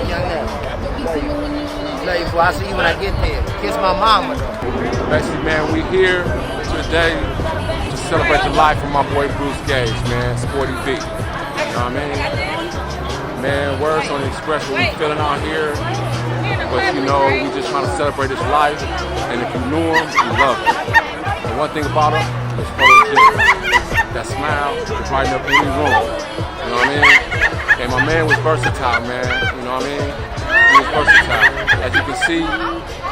Young man. Love you. Love you, boy. I'll see you when I get there. Kiss my mama, though. Basically, man, we here today to celebrate the life of my boy Bruce Gage, man. Sporty B. You know what I mean? Man, words don't express what we're feeling out here. But, you know, we just trying to celebrate his life. And if you knew him, you love him. And one thing about him is photogenic. That smile can brighten up any room. You know what I mean? And my man was versatile, man. You know what I mean? He was versatile. As you can see,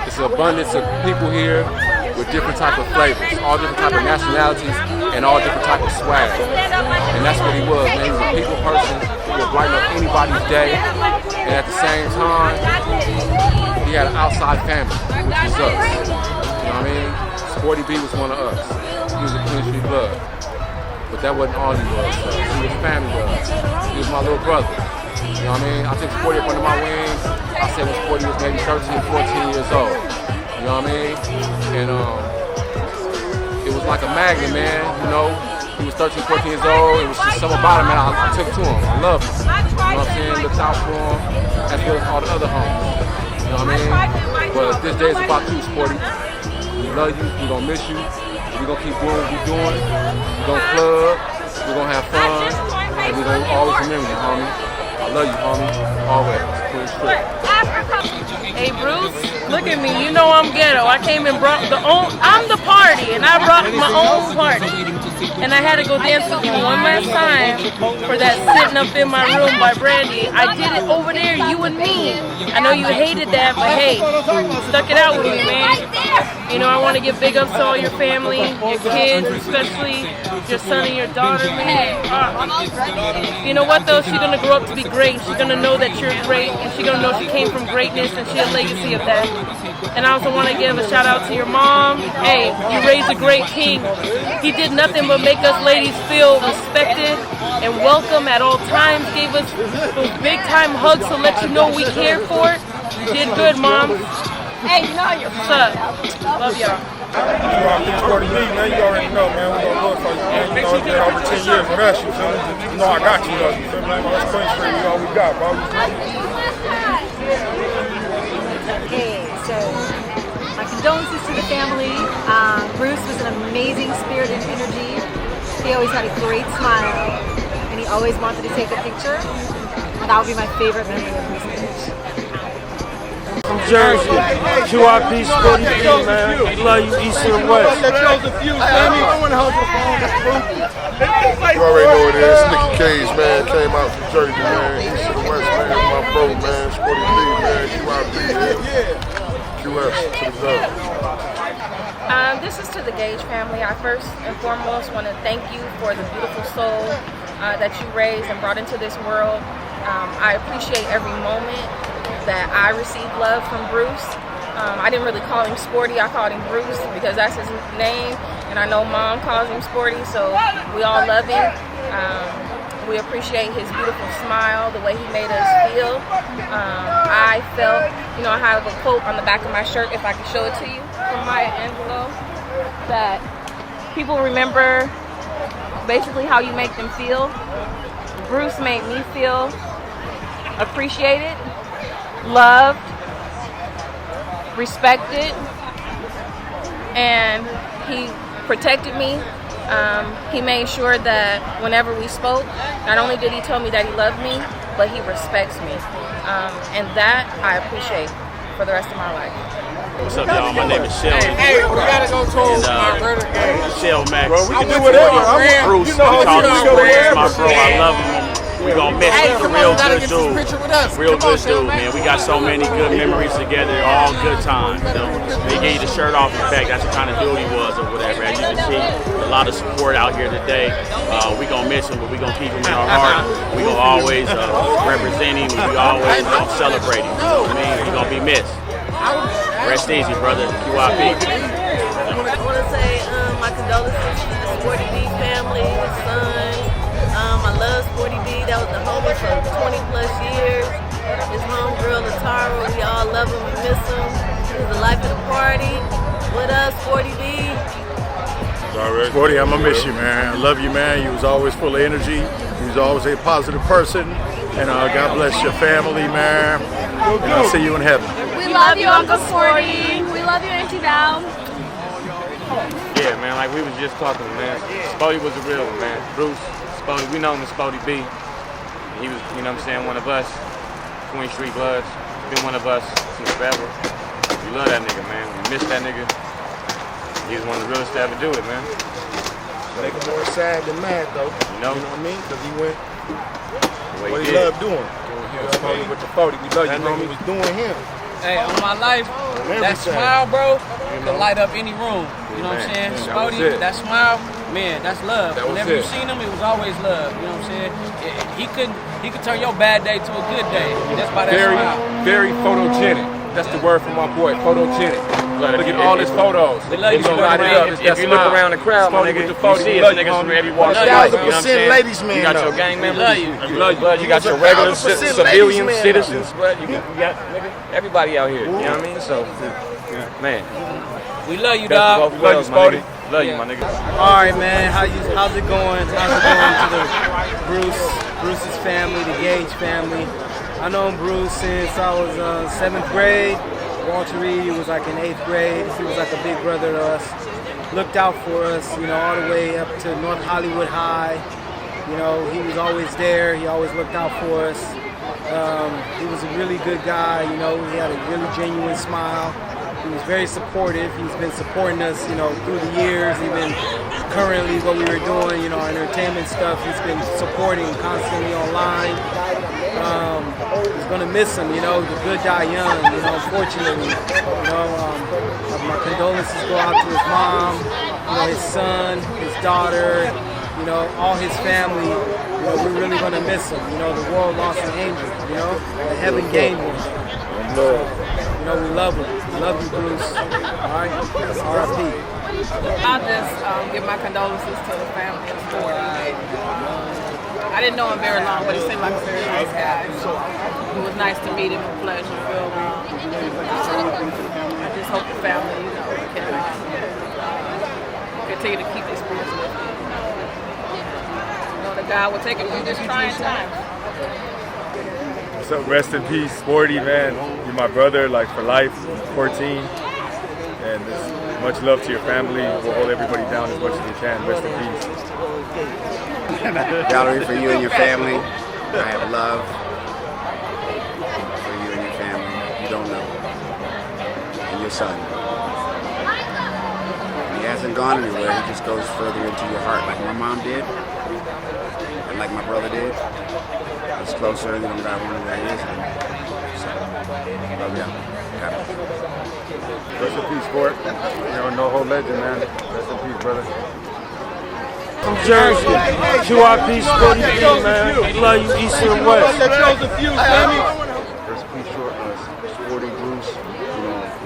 it's an abundance of people here with different type of flavors, all different type of nationalities, and all different type of swag. And that's what he was, man. He was a people person who would brighten up anybody's day. And at the same time, he had an outside family, which was us. You know what I mean? Sporty B was one of us. He was a Queen Street blood. But that wasn't all he was. He was family to us. He was my little brother. You know what I mean? I took Sporty up under my wings. I said when Sporty was maybe 13, 14 years old. You know what I mean? And it was like a magnet, man. You know, he was 13, 14 years old. It was just something about him, man. I took to him. I loved him. You know what I'm saying? Looked out for him, as well as all the other homies. You know what I mean? But this day is about you, Sporty. We love you. We're going to miss you. We're going to keep doing what we're doing. We're going to club. We're going to have fun. And we're going to always remember you, homie. I love you, homie. Always. Queen Street. Hey, Bruce, look at me. You know I'm ghetto. I came and brought I'm the party, and I brought my own party. And I had to go dance with you one last time for that Sitting Up in My Room by Brandy. I did it over there, you and me. I know you hated that, but hey, stuck it out with me, man. You know, I want to give big ups to all your family, your kids, especially your son and your daughter, man. You know what, though? She's going to grow up to be great. She's going to know that you're great, and she's going to know she came from greatness, and she a legacy of that. And I also want to give a shout out to your mom. Hey, you raised a great king. He did nothing but make us ladies feel respected and welcome at all times. Gave us those big time hugs to let you know we cared for it. You did good, Mom. Hey, you know you're what's up? Love y'all. Sporty B, man, you already know, man. We're gonna do it for you, man. You know, it's been over 10 years with us, you feel me? You know I got you, though. You feel me? That's Queen Street, you all we got, bro. Okay, so my condolences to the family. Bruce was an amazing spirit and energy. He always had a great smile, and he always wanted to take a picture. And that would be my favorite memory of Bruce Gage. from Jersey. QIP Sporty B, man. We love you, East and West. You already know what it is. Nicky Gage, man, came out from Jersey, man. East and West, man. My bro, man. Sporty B, man. QIP, man. QS to the dub. This is to the Gage family. I first and foremost want to thank you for the beautiful soul that you raised and brought into this world. I appreciate every moment that I received love from Bruce. I didn't really call him Sporty, I called him Bruce because that's his name, and I know Mom calls him Sporty, so we all love him. We appreciate his beautiful smile, the way he made us feel. I felt, I have a quote on the back of my shirt, if I could show it to you, from Maya Angelou, that people remember basically how you make them feel. Bruce made me feel appreciated, loved, respected, and he protected me. He made sure that whenever we spoke, not only did he tell me that he loved me, but he respects me. And that I appreciate for the rest of my life. What's up, y'all? My name is Shell. Hey, we gotta go to my brother Gage. Shell Max. Bro, we can do whatever. Bruce, you know my whatever. bro. I love him. We gonna miss him. He's a real good dude. Real good dude, man. We got so many good memories together. All good times. He gave the shirt off his back. That's the kind of dude he was or whatever. As you can see, a lot of support out here today. We gonna miss him, but we gonna keep him in our heart. We gonna always represent him. We always gonna celebrate him. You know what I mean? He gonna be missed. Rest easy, brother. QIP. I want to say my condolences to the Sporty B family, his son. I love Sporty B. That was the homie for 20 plus years. His homegirl, Latara, we all love him and miss him. He was the life of the party. What up, Sporty B? Sporty, I'm gonna miss you, man. I love you, man. You was always full of energy. You was always a positive person. And God bless your family, man. And I'll see you in heaven. We love you, Uncle Sporty. We love you, Auntie Val. Yeah, man, like we was just talking, man. Sporty was a real one, man. Bruce, Sporty, we know him as Sporty B. He was, you know what I'm saying, one of us. Queen Street Bloods. Been one of us since forever. We love that nigga, man. We miss that nigga. He was one of the realest to ever do it, man. Make him more sad than mad, though. You know what I mean? Because he went what he loved doing. With the 40, we love you, homie. He was doing him. Hey, on my life, that smile, bro, can light up any room. You know what I'm saying? Sporty, that smile, man, that's love. Whenever you seen him, it was always love. You know what I'm saying? He could turn your bad day to a good day. That's by that smile. Very photogenic. That's the word from my boy, photogenic. Look at all his photos. We love you, if you look around the crowd, my nigga, you see his niggas from every walk of life. You know what I'm saying? Ladies, man, you got your gang members. We love you. You got your regular civilian citizens. You got everybody out here. You know what I mean? So, man. We love you, dog. We love you, Sporty. Love you, my nigga. All right, man. How's it going? How's it going to the Bruce's family, the Gage family? I known Bruce since I was 7th grade. Walter Reed was like in 8th grade. He was like a big brother to us. Looked out for us, all the way up to North Hollywood High. He was always there. He always looked out for us. He was a really good guy. He had a really genuine smile. He was very supportive. He's been supporting us, through the years. Even currently what we were doing, our entertainment stuff, he's been supporting constantly online. He's gonna miss him, the good die young, unfortunately. My condolences go out to his mom, his son, his daughter, all his family. We're really gonna miss him. The world lost an angel, the heaven gained one. We love him. We love you, Bruce. All right? R.I.P. I'll just give my condolences to the family of Sporty. I didn't know him very long, but he seemed like a very nice guy. So it was nice to meet him in flesh and feel me. I just hope the family, can continue to keep his spirits lifted. The God will take him through this trying time. So rest in peace, Sporty, man. You're my brother, like for life, 14. And much love to your family. We'll hold everybody down as much as we can. Rest in peace. Valerie, for you and your family, I have love for you and your family. You don't know. your son. He hasn't gone anywhere. He just goes further into your heart, like my mom did, and like my brother did. It's closer than what I wanted where he is. So, love ya. Got it. Rest in peace, Sport. No whole legend, man. Rest in peace, brother. From Jersey, QIP Sporty B, man. Love you, East and West. Rest in peace, short, Sporty Bruce.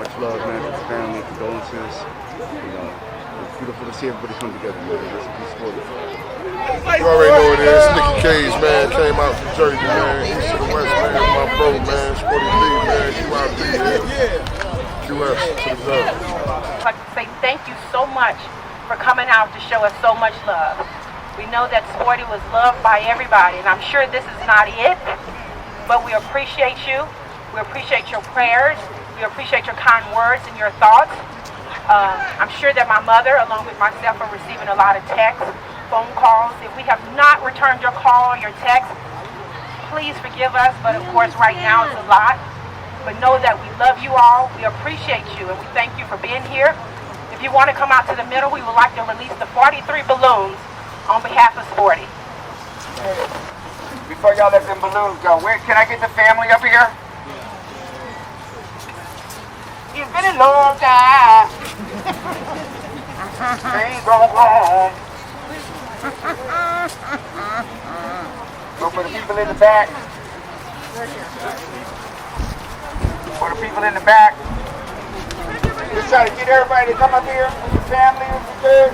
Much love, man, to the family, condolences. It's beautiful to see everybody come together, man. Rest in peace, Sporty. You already know what it is. Nicky Gage, man, came out from Jersey, man. East to the West, man. My bro, man. Sporty B, man. QIP, man. QS to the love. I'd like to say thank you so much for coming out to show us so much love. We know that Sporty was loved by everybody, and I'm sure this is not it, but we appreciate you. We appreciate your prayers. We appreciate your kind words and your thoughts. I'm sure that my mother, along with myself, are receiving a lot of texts, phone calls. If we have not returned your call or your text, please forgive us, but of course right now it's a lot. But know that we love you all, we appreciate you, and we thank you for being here. If you want to come out to the middle, we would like to release the 43 balloons on behalf of Sporty. Before y'all let them balloons go, can I get the family up here? It's been a long time. Ain't gonna go home. Go for the people in the back. For the people in the back. Just try to get everybody to come up here. Your family, if you could.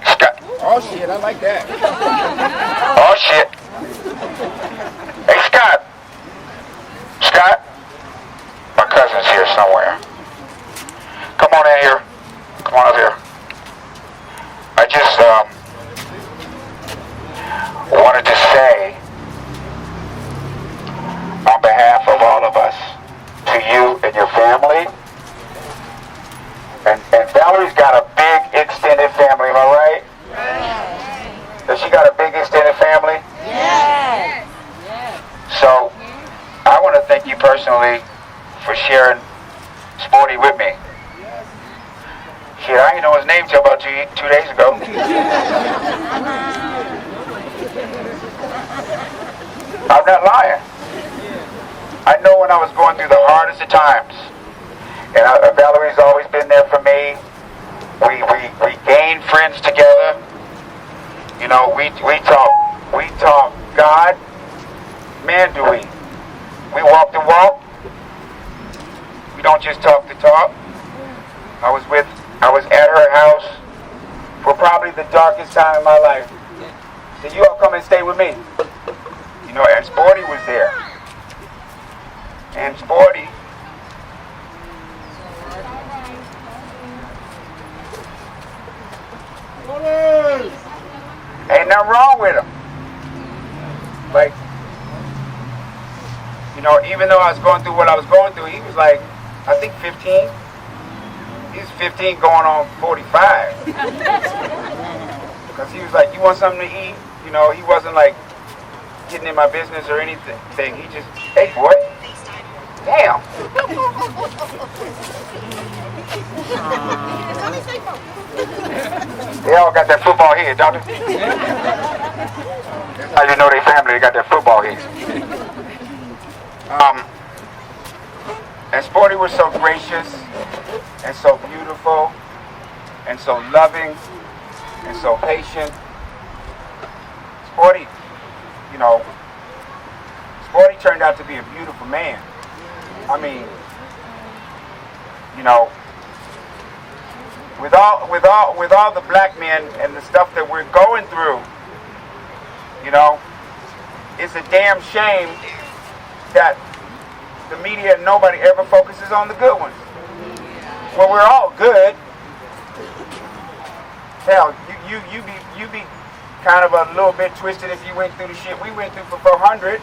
Scott. Oh shit, I like that. Oh shit. Hey Scott. Scott. My cousin's here somewhere. Come on in here. Come on up here. I just wanted to say, on behalf of all of us, to you and your family, and Valerie's got a big extended family, am I right? Yes. Does she got a big extended family? Yes. So, I want to thank you personally for sharing Sporty with me. Shit, I didn't know his name till about 2 days ago. I'm not lying. I know when I was going through the hardest of times, and Valerie's always been there for me. We gained friends together. You know, we talk God. Man, do we? We walk the walk. We don't just talk the talk. I was at her house for probably the darkest time in my life. Said, you all come and stay with me. You know, and Sporty was there. And Sporty, ain't nothing wrong with him. Like, you know, even though I was going through what I was going through, he was like, I think 15. He's 15 going on 45. Because he was like, you want something to eat? You know, he wasn't like getting in my business or anything. He just, hey boy, damn. They all got that football head, don't they? That's how you know they family, they got that football head. And Sporty was so gracious, and so beautiful, and so loving, and so patient. Sporty, you know, Sporty turned out to be a beautiful man. I mean, you know, with all the black men and the stuff that we're going through, you know, it's a damn shame that the media and nobody ever focuses on the good ones. Well, we're all good. Hell, you be kind of a little bit twisted if you went through the shit we went through for 400.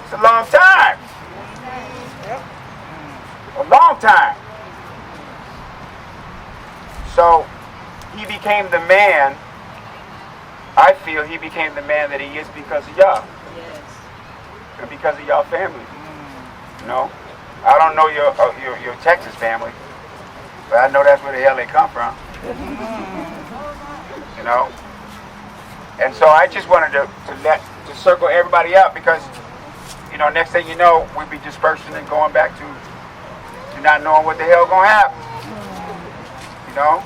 It's a long time. A long time. So he became the man. I feel he became the man that he is because of y'all. because of y'all family. You know, I don't know your Texas family, but I know that's where the hell they come from. You know, and so I just wanted to circle everybody out because, you know, next thing you know, we'll be dispersing and going back to not knowing what the hell gonna happen. You know,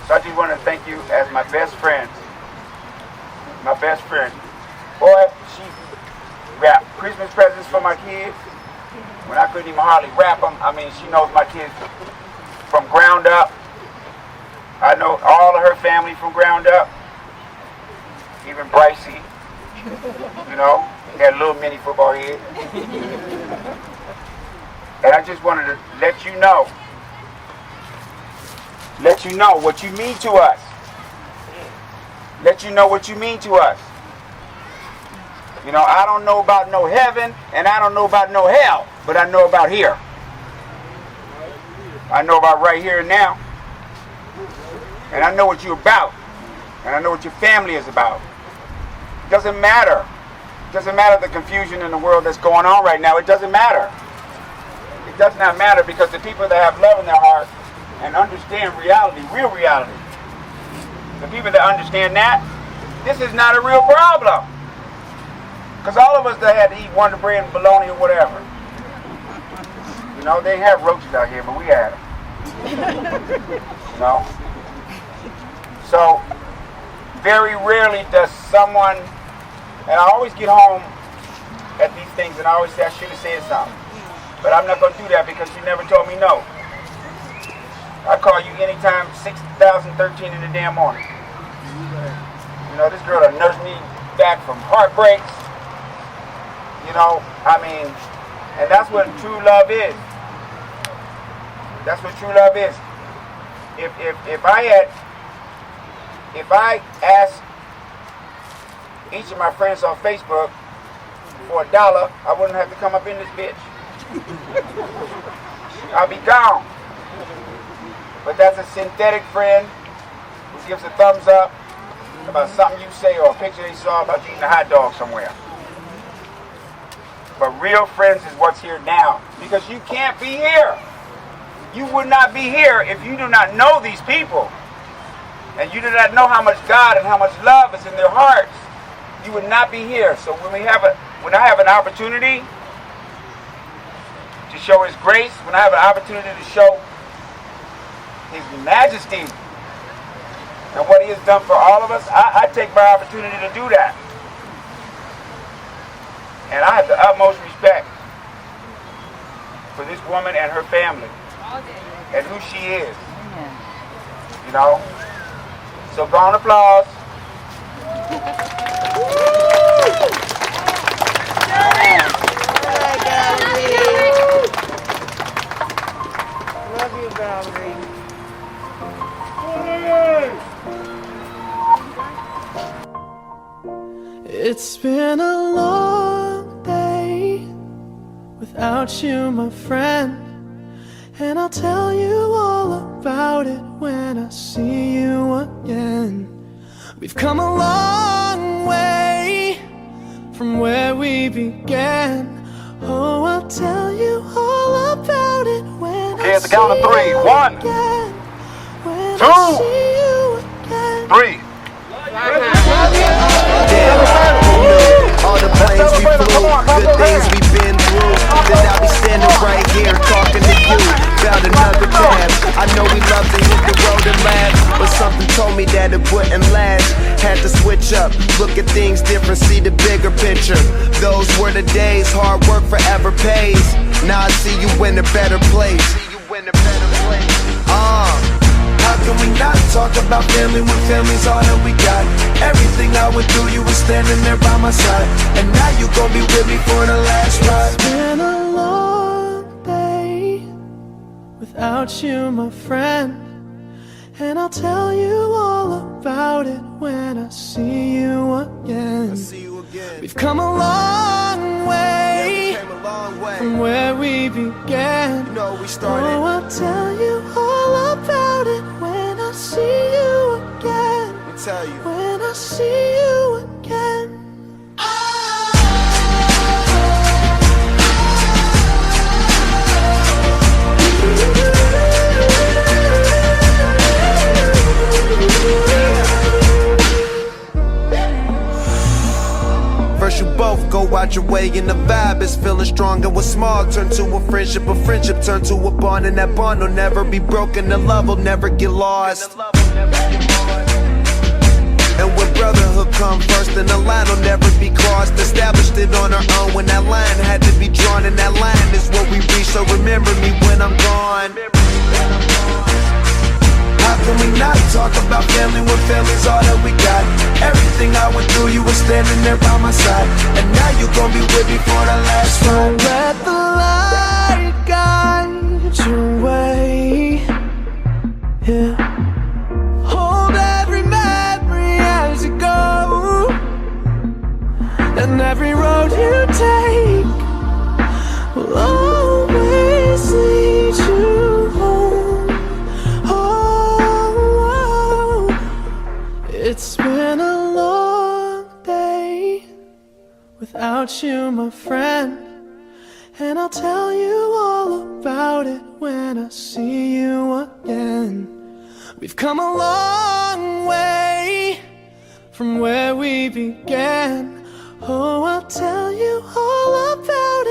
so I just want to thank you as my best friend. My best friend. Boy, she wrapped Christmas presents for my kids when I couldn't even hardly wrap them. I mean, she knows my kids from ground up. I know all of her family from ground up. Even Brycey, you know, he had a little mini football head. And I just wanted to let you know what you mean to us. Let you know what you mean to us. You know, I don't know about no heaven, and I don't know about no hell, but I know about here. I know about right here and now. And I know what you're about. And I know what your family is about. It doesn't matter. It doesn't matter the confusion in the world that's going on right now. It doesn't matter. It does not matter because the people that have love in their heart and understand reality, real reality, the people that understand that, this is not a real problem. Because all of us that had to eat Wonder Bread and bologna or whatever. You know, they have roaches out here, but we had them. You know? So, very rarely does someone, and I always get home at these things and I always say I should have said something. But I'm not going to do that because you never told me no. I call you anytime 6,013 in the damn morning. You know, this girl will nurse me back from heartbreaks. You know, I mean, and that's what true love is. That's what true love is. If I asked each of my friends on Facebook for $1, I wouldn't have to come up in this bitch. I'll be gone. But that's a synthetic friend who gives a thumbs up about something you say or a picture they saw about you eating a hot dog somewhere. But real friends is what's here now. Because you can't be here. You would not be here if you do not know these people. And you do not know how much God and how much love is in their hearts. You would not be here. So when I have an opportunity to show His grace, when I have an opportunity to show His majesty and what He has done for all of us, I take my opportunity to do that. And I have the utmost respect for this woman and her family and who she is. You know? So go on, applause. Love you, Valerie. It's been a long day without you, my friend, and I'll tell you all about it when I see you again. We've come a long way from where we began. Oh, I'll tell you all about it when I see you again. When I see you again. 3. All the planes we flew, good things we've been through. Then I'll be standing right here talking to you about another path. I know we love to hit the road and laugh, but something told me that it wouldn't last. Had to switch up, look at things different, see the bigger picture. Those were the days, hard work forever pays. Now I see you in a better place. How can we not talk about family when family's all that we got? Everything I went through, you were standing there by my side, and now you gon' be with me for the last ride. It's been a long day without you, my friend, and I'll tell you all about it when I see you again. We've come a long way from where we began. Oh, I'll tell you all about it when I see you again. When I see you again. play and the vibe is feeling strong. And what's small turn to a friendship turn to a bond. And that bond will never be broken, the love will never get lost. And when brotherhood come first, then the line will never be crossed. Established it on our own when that line had to be drawn. And that line is what we reach, so remember me when I'm gone. How can we not talk about family when family's all that we got? Everything I went through, you were standing there by my side. And now you gon' be with me for the last time. Let the light guide your way. Yeah. Hold every memory as you go, and every road you take will always lead you home. Oh, it's been a long day without you, my friend, and I'll tell you all about it when I see you again. We've come a long way from where we began. Oh, I'll tell you all about